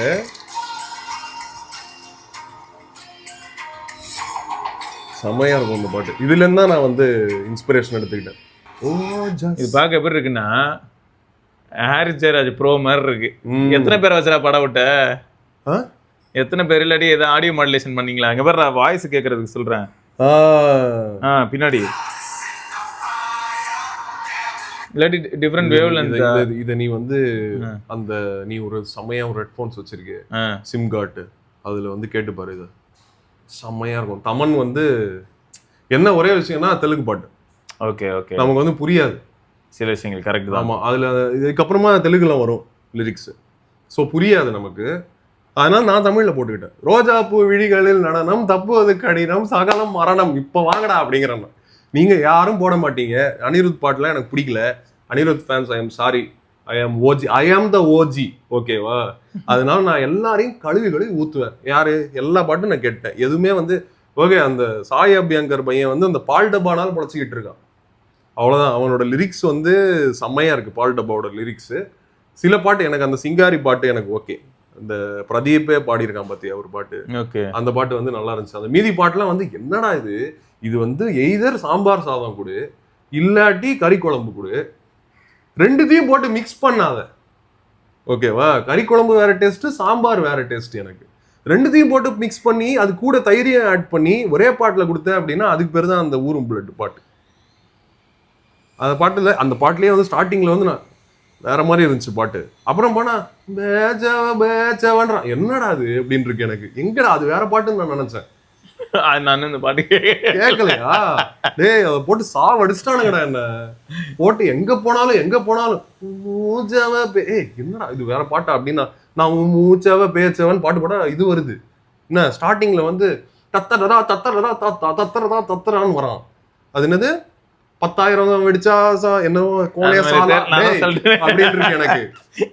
செமையா இருக்கும் இந்த பாட்டு. இதுல இருந்தா நான் வந்து இன்ஸ்பிரேஷன் எடுத்துக்கிட்டேன். இது பார்க்க எப்படி இருக்குன்னா, ஹாரிஸ் ஜெயராஜ் ப்ரோ மாதிரி இருக்கு. எத்தனை பேர் வச்சுடா படம் விட்ட? எத்தனை பேர்? இல்லாட்டி ஏதாவது ஆடியோ மாடுலேஷன் பண்ணீங்களா? அங்க பேர் வாய்ஸ் கேட்கறதுக்கு சொல்றேன். பின்னாடி இல்லாட்டி டிஃபரெண்ட் வேவ்ல இத நீ வந்து அந்த நீ ஒரு செமையா ஒரு ஹெட்போன்ஸ் வச்சிருக்க, சிம் கார்டு, அதுல வந்து கேட்டு பாரு. இது செம்மையா இருக்கும். தமன் வந்து என்ன ஒரே விஷயம்னா தெலுங்கு பாட்டு. ஓகே ஓகே, நமக்கு வந்து புரியாது சில விஷயங்கள். கரெக்ட் தான். ஆமா, அதுல இதுக்கப்புறமா தெலுங்குல வரும் லிரிக்ஸ். ஸோ புரியாது நமக்கு. அதனால நான் தமிழ்ல போட்டுக்கிட்டேன். ரோஜாப்பூ விழிகளில் நடனம், தப்புவது கடினம், சகலம் மரணம், இப்ப வாங்கடா அப்படிங்கிறேன். நீங்க யாரும் போட மாட்டீங்க. அனிருத் பாட்டுலாம் எனக்கு பிடிக்கல. Anirudh fans, I am sorry, I am OG, ஐ ஆம் த ஓஜி, ஓகேவா? அதனால நான் எல்லாரையும் கழுவி ஊத்துவேன். யாரு? எல்லா பாட்டும் நான் கேட்டேன். எதுவுமே வந்து ஓகே. அந்த சாய் அபியங்கர் பையன் வந்து அந்த பால் டப்பானாலும் பொழைச்சிக்கிட்டு இருக்கான், அவ்வளவுதான். அவனோட லிரிக்ஸ் வந்து செம்மையா இருக்கு. பால் டப்பாவோட லிரிக்ஸ். சில பாட்டு எனக்கு, அந்த சிங்காரி பாட்டு எனக்கு ஓகே. இந்த பிரதீப்பே பாடியிருக்கான் பாத்தியா ஒரு பாட்டு, ஓகே, அந்த பாட்டு வந்து நல்லா இருந்துச்சு. அந்த மீதி பாட்டுலாம் வந்து என்னடா இது வந்து எய்தர் சாம்பார் சாதம் கொடு, இல்லாட்டி கறி குழம்பு கொடு, ரெண்டுத்தையும் போட்டு மிக்ஸ் பண்ணாத, ஓகேவா? கறி குழம்பு வேற டேஸ்ட், சாம்பார் வேற டேஸ்ட். எனக்கு ரெண்டுத்தையும் போட்டு மிக்ஸ் பண்ணி அது கூட தயிரையும் ஆட் பண்ணி ஒரே பாட்டுல கொடுத்த அப்படின்னா அதுக்கு பேர் தான் அந்த ஊரும் பிளட் பாட்டு. அந்த பாட்டுல, அந்த பாட்டுலயே வந்து ஸ்டார்டிங்ல வந்து நான் வேற மாதிரி இருந்துச்சு பாட்டு. அப்புறம் போனா பேச்சவன்றான், என்னடா அது அப்படின்னு இருக்கு எனக்கு. எங்கடா அது வேற பாட்டுன்னு நான் நினைச்சேன். நான் இந்த பாட்டு கேட்கலையா? டேய், அதை போட்டு சாவடிச்சிட்டானுங்கடா என்ன. போட்டு எங்க போனாலும் மூச்சவ என்னடா இது வேற பாட்டா அப்படின்னா, நான் மூச்சவ பேச்சவன் பாட்டு போட இது வருது. என்ன ஸ்டார்டிங்ல வந்து தத்தரதா தத்தரதா தத்தரதா தத்தரான்னு வரான். அது என்னது? 10,000 வெடிச்சா என்னவோ கோலையா அந்த மாதிரி சாலா நான் டேய் சொல்றேன். அப்படின்னு இருக்கு எனக்கு.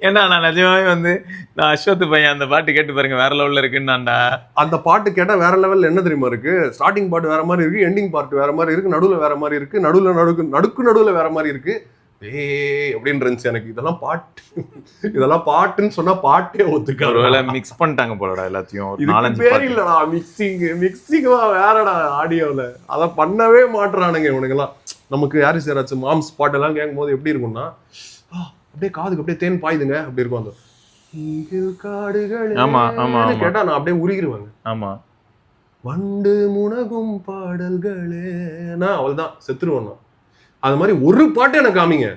ஏன்னா நான் நிஜமாவே வந்து நான் அஸ்வத் பையன் அந்த பாட்டு கேட்டு பாருங்க வேற லெவல்ல இருக்குன்னாண்டா. அந்த பாட்டு கேட்டா வேற லெவல்ல என்ன தெரியுமா இருக்கு, ஸ்டார்டிங் பாட்டு வேற மாதிரி இருக்கு, எண்டிங் பார்ட் வேற மாதிரி இருக்கு, நடுவுல வேற மாதிரி இருக்கு, நடுவுல வேற மாதிரி இருக்கு. ஏய் அப்படின்னு இருந்துச்சு எனக்கு. இதெல்லாம் பாட்டுன்னு சொன்னா பாட்டே ஒத்துக்காது. ஒருவேளை மிக்ஸ் பண்ணிட்டாங்க போலடா எல்லாத்தையும். ஒரு இதுக்கு 4-5 பேர் பாட்டு. இல்லடா மிக்சிங் தான் வேறடா. ஆடியோல அத பண்ணவே மாட்டுறானுங்க இவனுங்கெல்லாம். நமக்கு யாரு சேராச்சு மாம்ஸ் பாட்டெல்லாம் கேட்கும் போது எப்படி இருக்கும்னா, அப்படியே காதுக்கு அப்படியே தேன் பாயுதுங்க அப்படி இருக்கும். அந்த காடுகள் ஆமா, ஆமா, ஆமா. கேட்டா நான் அப்படியே உருகிருவாங்க. ஆமா. வண்டு முனகும் பாடல்களே நான் அவள்தான் செத்துருவேன் நான். அது மாதிரி ஒரு பாட்டு எனக்கு காமிங்க,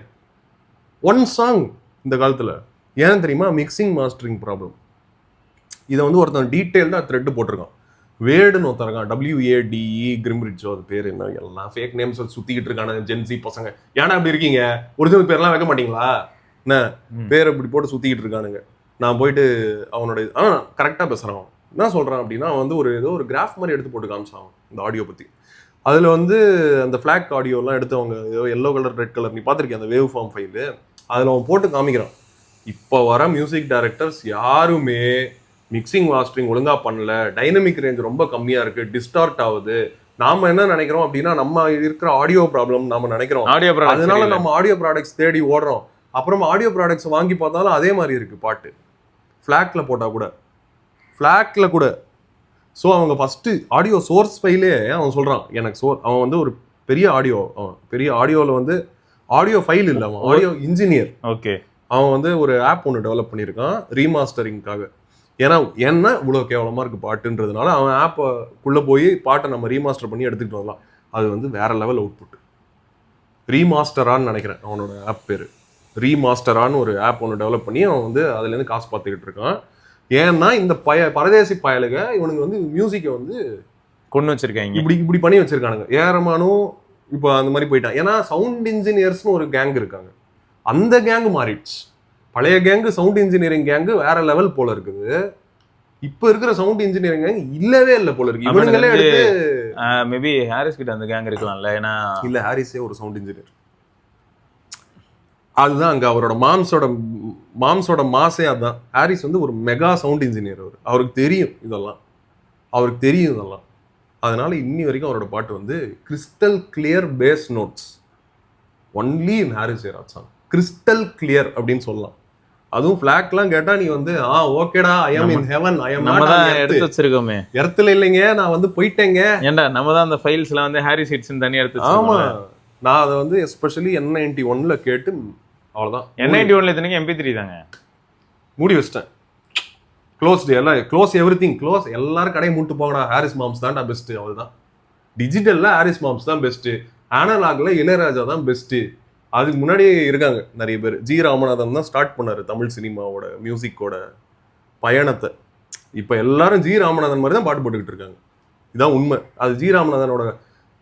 ஒன் சாங் இந்த காலத்துல. ஏன் தெரியுமா? Mixing mastering problem. இதை வந்து ஒருத்தன் டீட்டெயில்டாக த்ரெட் போட்டிருக்கான். வேடுன்னு ஒருத்தருக்கான், WADE கிரிம்ரிட்ஜோ அது பேர் என்ன, எல்லாம் ஃபேக் நேம்ஸ் சுத்திக்கிட்டு இருக்கான ஜென்சி பசங்க. ஏன்னா அப்படி இருக்கீங்க, ஒரிஜினல் பேர்லாம் வைக்க மாட்டீங்களா என்ன? பேர் இப்படி போட்டு சுத்திக்கிட்டு இருக்கானுங்க. நான் போயிட்டு அவனோட கரெக்டாக பேசுகிறான். என்ன சொல்கிறான் அப்படின்னா, அவன் வந்து ஏதோ ஒரு கிராஃப் மாதிரி எடுத்து போட்டு காமிச்சான் இந்த ஆடியோ பற்றி. அதில் வந்து அந்த ஃப்ளாக் ஆடியோலாம் எடுத்து அவங்க ஏதோ எல்லோ கலர் ரெட் கலர் நீ பார்த்துருக்கேன் அந்த வேவ் ஃபார்ம் ஃபைலு, அதில் அவன் போட்டு காமிக்கிறான். இப்போ வர மியூசிக் டைரக்டர்ஸ் யாருமே மிக்சிங் மாஸ்டரிங் ஒழுங்கா பண்ணல, டைனமிக் ரேஞ்ச் ரொம்ப கம்மியா இருக்கு, டிஸ்டார்ட் ஆகுது. நாம என்ன நினைக்கிறோம் அப்படின்னா, நம்ம இருக்கிற ஆடியோ ப்ராப்ளம் நாம நினைக்கிறோம், அதனால நம்ம ஆடியோ ப்ராடக்ட்ஸ் தேடி ஓடுறோம். அப்புறம் ஆடியோ ப்ராடக்ட்ஸ் வாங்கி பார்த்தாலும் அதே மாதிரி இருக்கு பாட்டு, ஃபிளாக்ல போட்டா கூட, ஃபிளாக்ல கூட. ஸோ அவங்க ஃபர்ஸ்ட் ஆடியோ சோர்ஸ் ஃபைலே அவன் சொல்றான் எனக்கு அவன் வந்து ஒரு பெரிய ஆடியோவில் வந்து ஆடியோ ஃபைல் இல்லை, அவன் ஆடியோ இன்ஜினியர். ஓகே. அவன் வந்து ஒரு ஆப் ஒன்று டெவலப் பண்ணியிருக்கான் ரீமாஸ்டரிங்காக. ஏன்னா இவ்வளோ கேவலமாக இருக்குது பாட்டுன்றதுனால அவன் ஆப்புக்குள்ளே போய் பாட்டை நம்ம ரீமாஸ்டர் பண்ணி எடுத்துக்கிட்டு வரலாம். அது வந்து வேற லெவல் அவுட்புட். ரீமாஸ்டரான்னு நினைக்கிறேன் அவனோட ஆப் பேர். ரீமாஸ்டரான்னு ஒரு ஆப் ஒன்று டெவலப் பண்ணி அவன் வந்து அதுலேருந்து காசு பார்த்துக்கிட்டு இருக்கான். ஏன்னா இந்த பரதேசி பயலுக இவனுங்க வந்து மியூசிக்கை வந்து கொண்டு வச்சிருக்காங்க, இப்படி பண்ணி வச்சிருக்கானுங்க. ஏறமானும் இப்போ அந்த மாதிரி போயிட்டான். ஏன்னா சவுண்ட் இன்ஜினியர்ஸ்னு ஒரு கேங் இருக்காங்க, அந்த கேங் மாறிடுச்சு. பழைய கேங்கு சவுண்ட் இன்ஜினியரிங் கேங்கு வேற லெவல் போல இருக்குது. இப்ப இருக்கிற சவுண்ட் இன்ஜினியரிங் கேங் இல்லவே இல்லை போல இருக்கு. இவனுங்களே எடுத்து மேபி ஹாரிஸ் கிட்ட அந்த கேங் இருக்கலாம்ல. ஏன்னா இல்ல, ஹாரிஸே ஒரு சவுண்ட் இன்ஜினியர். அதுதான் அங்க அவரோட மாம்ஸோட மாசே அதுதான். ஹாரிஸ் வந்து ஒரு மெகா சவுண்ட் இன்ஜினியர். அவருக்கு தெரியும் இதெல்லாம். அதனால இன்னி வரைக்கும் அவரோட பாட்டு வந்து crystal clear bass notes only in Harris Jayaraj song. Crystal clear அப்படின்னு சொல்லலாம். அதுவும் ஃபிளாக்லாம் கேட்டா நீ வந்து ஓகேடா, I am in heaven, I am not on earth. எடுத்து வச்சிருக்கோமே, எர்த்ல இல்லைங்க, நான் வந்து போயிட்டேங்க. ஏன்டா நம்ம தான் அந்த ஃபைல்ஸ்லாம் வந்து ஹாரிஸ் ஹிட்ஸ்னு தனியா எடுத்து வச்சிருக்கோம். ஆமா, நான் அதை வந்து எஸ்பெஷலி N91ல கேட்டு அவ்வளவுதான். N91ல இத்தனைக்கு MP3 தாங்க மூடி வச்சிட்டேன். க்ளோஸ்டு, எல்லாம் க்ளோஸ், எவ்ரிதிங் க்ளோஸ். எல்லாரும் கடையை மூட்டு போங்கடா, ஹாரிஸ் மாம்ஸ் தான்டா பெஸ்ட். அவ்வளவுதான். டிஜிட்டல்ல ஹாரிஸ் மாம்ஸ் தான் பெஸ்ட், அனலாக்ல இளையராஜா தான் பெஸ்ட். அதுக்கு முன்னாடியே இருக்காங்க நிறைய பேர். ஜி ராமநாதன் தான் ஸ்டார்ட் பண்ணாரு தமிழ் சினிமாவோட மியூசிக்கோட பயணத்தை. இப்போ எல்லாரும் ஜி ராமநாதன் மாதிரி தான் பாட்டு போட்டுக்கிட்டு இருக்காங்க. இதான் உண்மை. அது ஜி ராமநாதனோட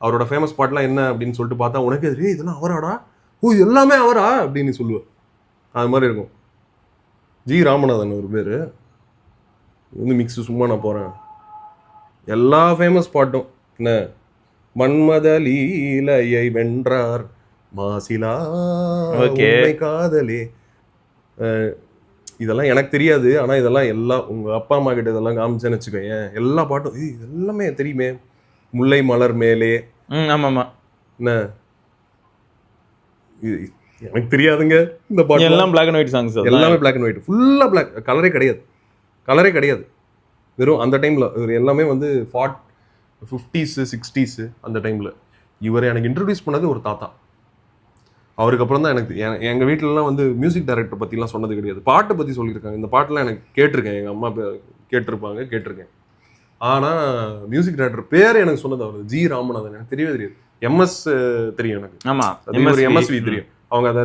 அவரோட ஃபேமஸ் பாட்டுலாம் என்ன அப்படின்னு சொல்லிட்டு பார்த்தா உனக்கு எதிரே இதெல்லாம் அவராடா, எல்லாமே அவரா அப்படின்னு சொல்லுவேன். அது மாதிரி இருக்கும். ஜி ராமநாதன் ஒரு பேர் வந்து மிக்ஸ் சும்மா நான் போகிறேன். எல்லா ஃபேமஸ் பாட்டும் என்ன, மன்மத லீலையை வென்றார் மாசிலா காதலே, இதெல்லாம் எனக்கு தெரியாது. ஆனா இதெல்லாம் எல்லாம் உங்க அப்பா அம்மா கிட்ட இதெல்லாம் காமிச்சேன்னு வச்சுக்கோங்க, எல்லா பாட்டும் இது எல்லாமே தெரியுமே. முல்லை மலர் மேலே, ஆமாமா, என்ன எனக்கு தெரியாதுங்க. இந்த பாட்டு எல்லாம் பிளாக் அண்ட் ஒயிட் சாங்ஸ், எல்லாமே பிளாக் அண்ட் ஒயிட், ஃபுல்லா பிளாக், கலரே கிடையாது. வெறும் அந்த டைம்ல எல்லாமே வந்து 50s 60s அந்த டைம்ல. இவரை எனக்கு இன்ட்ரடியூஸ் பண்ணது ஒரு தாத்தா. அவருக்கு அப்புறம் தான் எனக்கு எங்க வீட்டிலலாம் வந்து மியூசிக் டைரக்டர் பத்திலாம் சொன்னது கிடையாது, பாட்டை பத்தி சொல்லியிருக்காங்க. இந்த பாட்டெல்லாம் எனக்கு கேட்டிருக்கேன், எங்க அம்மா கேட்டிருக்கேன். ஆனா மியூசிக் டைரக்டர் பேர் எனக்கு சொன்னது அவர் ஜி ராமநாதன். எனக்கு தெரியவே தெரியாது. MS தெரியும் எனக்கு. ஆமா, MSV தெரியும். அவங்க அதை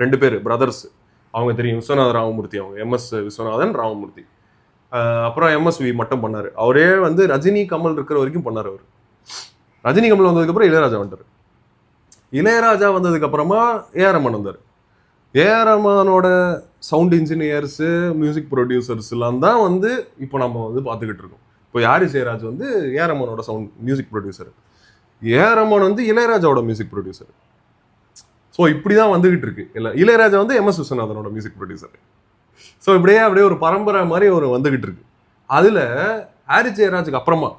ரெண்டு பேர் பிரதர்ஸ், அவங்க தெரியும். விஸ்வநாத ராமமூர்த்தி, அவங்க MS விஸ்வநாதன் ராமமூர்த்தி. அப்புறம் MSV மட்டும் பண்ணாரு. அவரே வந்து ரஜினி கமல் இருக்கிற வரைக்கும் பண்ணாரு. அவர் ரஜினி கமல் வந்ததுக்கு அப்புறம் இளையராஜா வந்துட்டாரு. இளையராஜா வந்ததுக்கு அப்புறமா AR ரஹ்மான் வந்தார். AR ரஹ்மானோட சவுண்ட் இன்ஜினியர்ஸு, மியூசிக் ப்ரொடியூசர்ஸ் எல்லாம் தான் வந்து இப்போ நம்ம வந்து பார்த்துக்கிட்டு இருக்கோம். இப்போ ஹாரிஸ் ஜெயராஜ் வந்து AR ரஹ்மானோட sound music producer, AR Rahman வந்து இளையராஜாவோட மியூசிக் ப்ரொடியூசர். ஸோ இப்படி தான் வந்துகிட்டு இருக்கு இல்லை. இளையராஜா வந்து எம்.எஸ். விஸ்வநாதனோட மியூசிக் ப்ரொடியூசர். ஸோ அப்படியே ஒரு பரம்பரை மாதிரி ஒரு வந்துகிட்டு இருக்கு. அதில் ஹாரிஸ் ஜெயராஜுக்கு அப்புறமா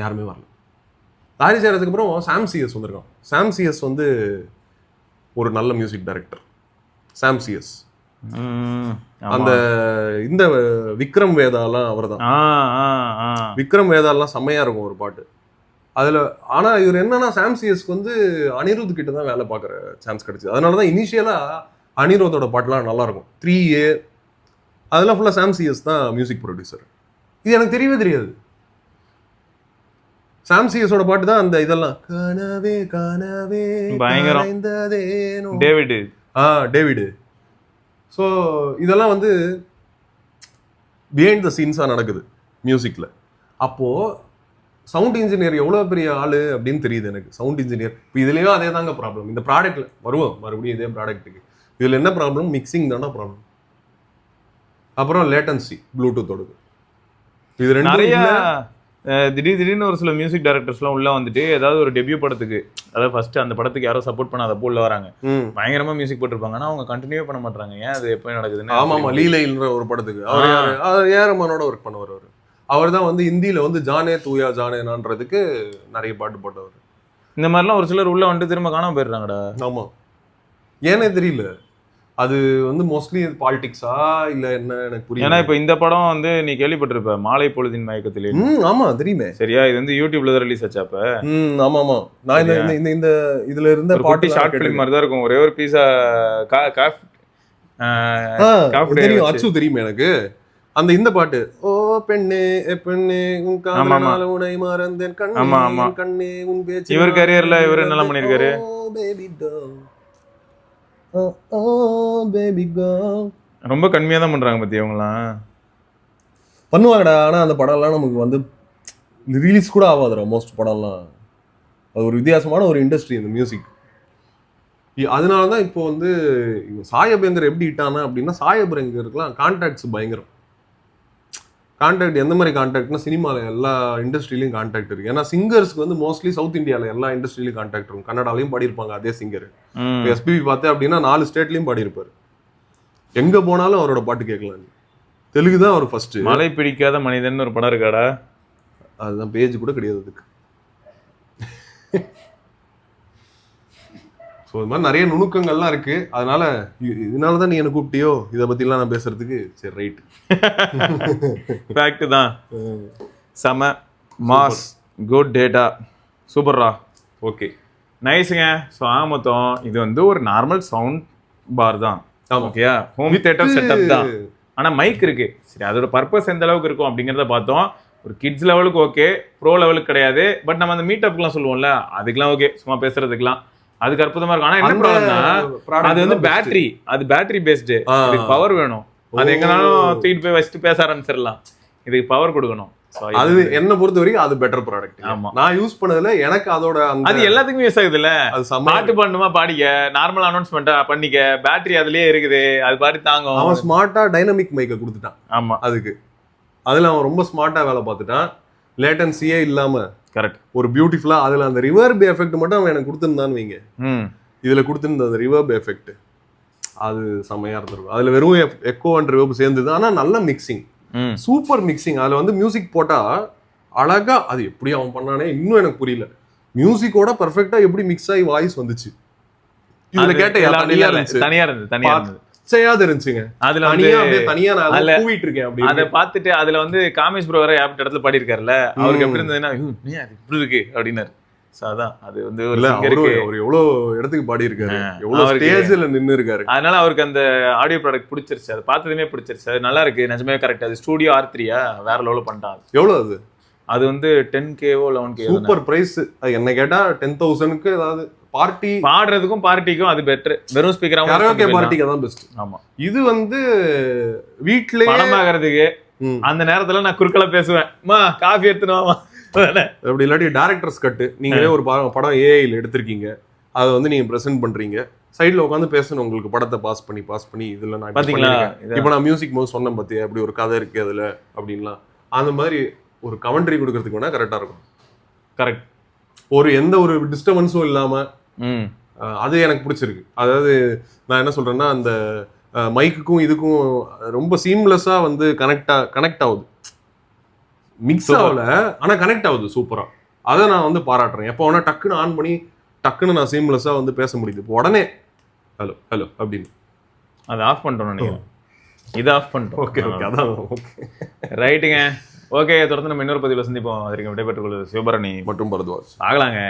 யாருமே வரல. ஹாரிஸ் ஜெயராஜுக்கு அப்புறம் சாம் சிஎஸ் வந்திருக்கான். சாம் சிஎஸ் வந்து ஒரு நல்ல மியூசிக் டைரக்டர். சாம் சிஎஸ் அந்த இந்த விக்ரம் வேதாலாம் அவர் தான். விக்ரம் வேதாலாம் செம்மையா இருக்கும் ஒரு பாட்டு அதுல. ஆனா இவர் என்னன்னா சாம் சிஎஸ்க்கு வந்து அனிருத் கிட்ட தான் வேலை பார்க்குற சான்ஸ் கிடைச்சது. அதனாலதான் இனிஷியலா அனிருத்தோட பாட்டுலாம் நல்லா இருக்கும். 3A அதெல்லாம் ஃபுல்லா சாம் சிஎஸ் தான் மியூசிக் ப்ரொடியூசர். இது எனக்கு தெரியவே தெரியாது. சாம் சிஎஸோட பாட்டு தான் அந்த இதெல்லாம் கனவே கனவே பயங்கரம். டேவிடு. ஸோ இதெல்லாம் வந்து பிஹைண்ட் த சீன்ஸாக நடக்குது மியூசிக்கில். அப்போது சவுண்ட் இன்ஜினியர் எவ்வளோ பெரிய ஆள் அப்படின்னு தெரியுது எனக்கு. சவுண்ட் இன்ஜினியர் இப்போ இதுலேயும் அதே தாங்க ப்ராப்ளம். இந்த ப்ராடக்ட்டில் வருவோம் மறுபடியும் இதே ப்ராடக்ட்டுக்கு. இதில் என்ன ப்ராப்ளம்? மிக்சிங் தானே ப்ராப்ளம். அப்புறம் லேட்டன்சி ப்ளூடூத்தோடது. இது ரெண்டு நிறைய திடீர்னு ஒரு சில மியூசிக் டைரக்டர்ஸ்லாம் உள்ள வந்துட்டு ஏதாவது ஒரு டெபியூ படத்துக்கு, அதாவது ஃபர்ஸ்ட் அந்த படத்துக்கு யாரோ சப்போர்ட் பண்ணாதப்போ உள்ள வராங்க, பயங்கரமா மியூசிக் போட்டிருப்பாங்க, ஆனா அவங்க கண்டினியூ பண்ண மாட்டாங்க. ஏன் அது எப்போ நடக்குதுன்னு. ஆமாமா, லீலைன்ற ஒரு படத்துக்கு அவர் ஏரமானோட ஒர்க் பண்ணவர். அவர் தான் வந்து இந்தியில வந்து ஜானே தூயா ஜானேனான்றதுக்கு நிறைய பாட்டு போட்டவர். இந்த மாதிரிலாம் ஒரு சிலர் உள்ள வந்துட்டு திரும்ப காணாம போயிடுறாங்கடா. ஆமா, ஏனே தெரியல. அது வந்து மோஸ்ட்லி பாலிடிக்ஸா இல்ல என்ன எனக்கு புரியல. ஏன்னா இப்ப இந்த படம் வந்து நீ கேள்விப்பட்டிருப்ப, மாலை பொழுதின் மயக்கத்திலே. ஆமா தெரியுமே. சரியா, இது வந்து யூடியூப்ல தான் ரிலீஸ் ஆச்சா? அப்ப ஆமா ஆமா, நான் இந்த இதுல இருந்த பாட்டு ஷார்ட் ஃபிலிம் மாதிரி தான் இருக்கும். ஒரே ஒரு பீஸா தெரியும், அச்சு தெரியுமே எனக்கு. அந்த இந்த பாட்டு ஓ பெண்ணே பெண்ணே உன் காதலால உன்னை மறந்தேன் கண்ணே கண்ணே உன் பேச்சு. இவர் கரியர்ல இவர் என்ன பண்ணிருக்காரு? ரொம்ப கம்மியா தான் பண்றாங்க பத்தி அவங்கலாம். பண்ணுவாங்கடா, ஆனா அந்த படம்லாம் நமக்கு வந்து ரிலீஸ் கூட ஆகாதுடா மோஸ்ட் படம்லாம். அது ஒரு வித்தியாசமான ஒரு இண்டஸ்ட்ரி இந்த மியூசிக். அதனாலதான் இப்போ வந்து சாயபேந்தர் எப்படி இட்டானா அப்படின்னா, சாயபேந்தருக்குலாம் கான்டாக்ட்ஸ் பயங்கரம். கான்டாக்ட் எந்த மாதிரி கான்டாக்ட்னா, சினிமாவில் எல்லா இண்டஸ்ட்ரியிலையும் கான்டாக்ட் இருக்கு. ஏன்னா சிங்கர்ஸ்க்கு வந்து மோஸ்ட்லி சவுத் இந்தியாவில் எல்லா இண்டஸ்ட்ரியிலையும் கான்டாக்ட் இருக்கும். கன்னடாலையும் பாடியிருப்பாங்க அதே சிங்கர். எஸ்பிபி பார்த்தேன் அப்படின்னா 4 ஸ்டேட்லையும் பாடியிருப்பாரு. எங்க போனாலும் அவரோட பாட்டு கேட்கலாம். தெலுங்கு தான் அவர் ஃபர்ஸ்ட். மழை பிடிக்காத மனிதன் ஒரு படம் இருக்காடா, அதுதான் பேஜ் கூட கிடையாது அதுக்கு. ஸோ இது மாதிரி நிறைய நுணுக்கங்கள்லாம் இருக்கு. இதனால தான் நீ என்ன கூப்பிட்டியோ இதை பத்திலாம் நான் பேசுறதுக்கு. சரி ரைட், ஃபேக்ட் தான். செம மாஸ், குட் டேட்டா, சூப்பர்ரா. ஓகே, நைஸுங்க. ஸோ மொத்தம் இது வந்து ஒரு நார்மல் சவுண்ட் பார் தான். ஓகேயா, ஹோம் தியேட்டர் செட்டப் தான். ஆனால் மைக் இருக்கு. சரி, அதோட பர்பஸ் எந்த அளவுக்கு இருக்கும் அப்படிங்கிறத பார்த்தோம். ஒரு கிட்ஸ் லெவலுக்கு ஓகே, ப்ரோ லெவலுக்கு கிடையாது. பட் நம்ம அந்த மீட்டப்லாம் சொல்லுவோம்ல, அதுக்கெல்லாம் ஓகே, சும்மா பேசுறதுக்கெல்லாம் அதுக்கு அற்புதமா இருக்கும். ஆனா என்ன ப்ராப்ளம்னா, அது வந்து பேட்டரி, அது பேட்டரி பேஸ்டு. இதுக்கு பவர் வேணும். அது எங்கனாலும் தூக்கிட்டு போய் வச்சுட்டு பேச ஆரம்பிச்சிடலாம். இதுக்கு பவர் கொடுக்கணும். அது என்ன பொறுத்த வரைக்கும் அது பெட்டர் ப்ராடக்ட். ஆமா, நான் யூஸ் பண்ணதுல எனக்கு அதோட அது எல்லாத்துக்குமே யூஸ் ஆகுது இல்ல. பாட்டு பண்ணுமா பாடிக்க, நார்மல் அனௌன்ஸ்மெண்டா பண்ணிக்க, பேட்டரி அதுலயே இருக்குது, அது பாட்டு தாங்கும். அவன் ஸ்மார்ட்டா டைனமிக் மைக்க கொடுத்துட்டான். ஆமா, அதுல அவன் ரொம்ப ஸ்மார்ட்டா வேலை பார்த்துட்டான். லேட்டன்சியே இல்லாம கரெக்ட் ஒரு பியூட்டிஃபுல்லா. அதுல அந்த ரிவர்ப் எஃபெக்ட் மட்டும் அவன் எனக்கு கொடுத்துருந்தான்னு வைங்க. இதுல கொடுத்துருந்த அந்த ரிவர்ப் எஃபெக்ட் அது செம்மையா இருந்திருக்கும். அதுல வெறும் எக்கோ அண்ட் ரிவர்ப் சேர்ந்தது. ஆனா நல்ல மிக்சிங், சூப்பர் மிக்சிங். அதுல வந்து மியூசிக் போட்டா அழகா, அது எப்படி அவன் பண்ணானே இன்னும் எனக்கு புரியல. மியூசிக்கோட பெர்ஃபெக்ட்டா எப்படி மிக்ஸ் ஆகி வாய்ஸ் வந்துச்சு. இதுல கேட்ட தனியா இருந்தது இருந்துச்சுங்க. அதுல தனியா நான் கூவிட்டு இருக்கேன் அப்படி. அதை பார்த்துட்டு அதுல வந்து காமேஷ் ப்ரோ வர இடத்துல பாடி இருக்காருல்ல, அவருக்கு எப்படி இருந்ததுன்னா இப்படி இருக்கு அப்படின்னாரு. அதான் அது வந்து ஒரு எவ்வளவு இடத்துக்கு பாடி இருக்காரு, எவ்வளவு ஸ்டேஜ்ல நின்னு இருக்காரு. அதனால அவருக்கு அந்த ஆடியோ ப்ராடக்ட் பிடிச்சிருச்சு. அது பார்த்ததுமே பிடிச்சிருச்சு. அது நல்லா இருக்கு, நிஜமே கரெக்ட். அது ஸ்டூடியோ R3 வேற லெவல்ல பண்ணிட்டாங்க. எவ்வளவு அது வந்து 10K 11K சூப்பர் பிரைஸ். என்ன கேட்டா 10,000க்கு ஏதாவது பார்ட்டி பாடுறதுக்கும் பார்ட்டிக்கும் அது பெட்டர். வெறும் ஸ்பீக்கர் கராோகே பார்ட்டிக்கு தான் பெஸ்ட். ஆமா, இது வந்து வீட்லயே படமாகிறதுக்கு அந்த நேரத்துல நான் குறுக்கல பேசுவேன், காஃபி எடுத்துனோமா அப்படி. இல்லாட்டி டைரக்டர்ஸ் கட்டு, நீங்களே ஒரு படம் ஏஐல எடுத்திருக்கீங்க, அதை வந்து நீங்க பிரசன்ட் பண்றீங்க, சைட்ல உட்காந்து பேசணும். உங்களுக்கு படத்தை பாஸ் பண்ணி இதுல நான் பாத்தீங்களா, இப்ப நான் மியூசிக் போது சொன்னேன் பாத்தியா, அப்படி ஒரு கதை இருக்கு அதுல அப்படின்லாம். அந்த மாதிரி ஒரு கமெண்ட்ரி கொடுக்கறதுக்கு வேணா கரெக்டா இருக்கும். கரெக்ட். எந்த ஒரு டிஸ்டர்பன்ஸும் இல்லாம அது எனக்கு பிடிச்சிருக்கு. அதாவது நான் என்ன சொல்றேன்னா, அந்த மைக்குக்கும் இதுக்கும் ரொம்ப சீம்லெஸ்ஸா வந்து கனெக்ட் ஆகுது. மிக்ஸ் ஆகல, ஆனா கனெக்ட் ஆகுது சூப்பரா. அதை நான் வந்து பாராட்டுறேன். எப்போ வேணா டக்குன்னு ஆன் பண்ணி டக்குன்னு நான் சீம்லெஸ்ஸா வந்து பேச முடியுது. இப்போ உடனே ஹலோ ஹலோ அப்படின்னு. அதை ஆஃப் பண்ணிட்டோம் நினைக்கிறேன். இதை ஆஃப் பண்ணிட்டோம். ஓகே ஓகே, அதான் ஓகே. ரைட்டுங்க. ஓகே, தொடர்ந்து நம்ம இன்னொரு பதிவில் சந்திப்போம். அதற்கு விடைபெற்றுக் கொள்வது சிவபரணி மற்றும் பரத்வாஜ். ஆகலாங்க.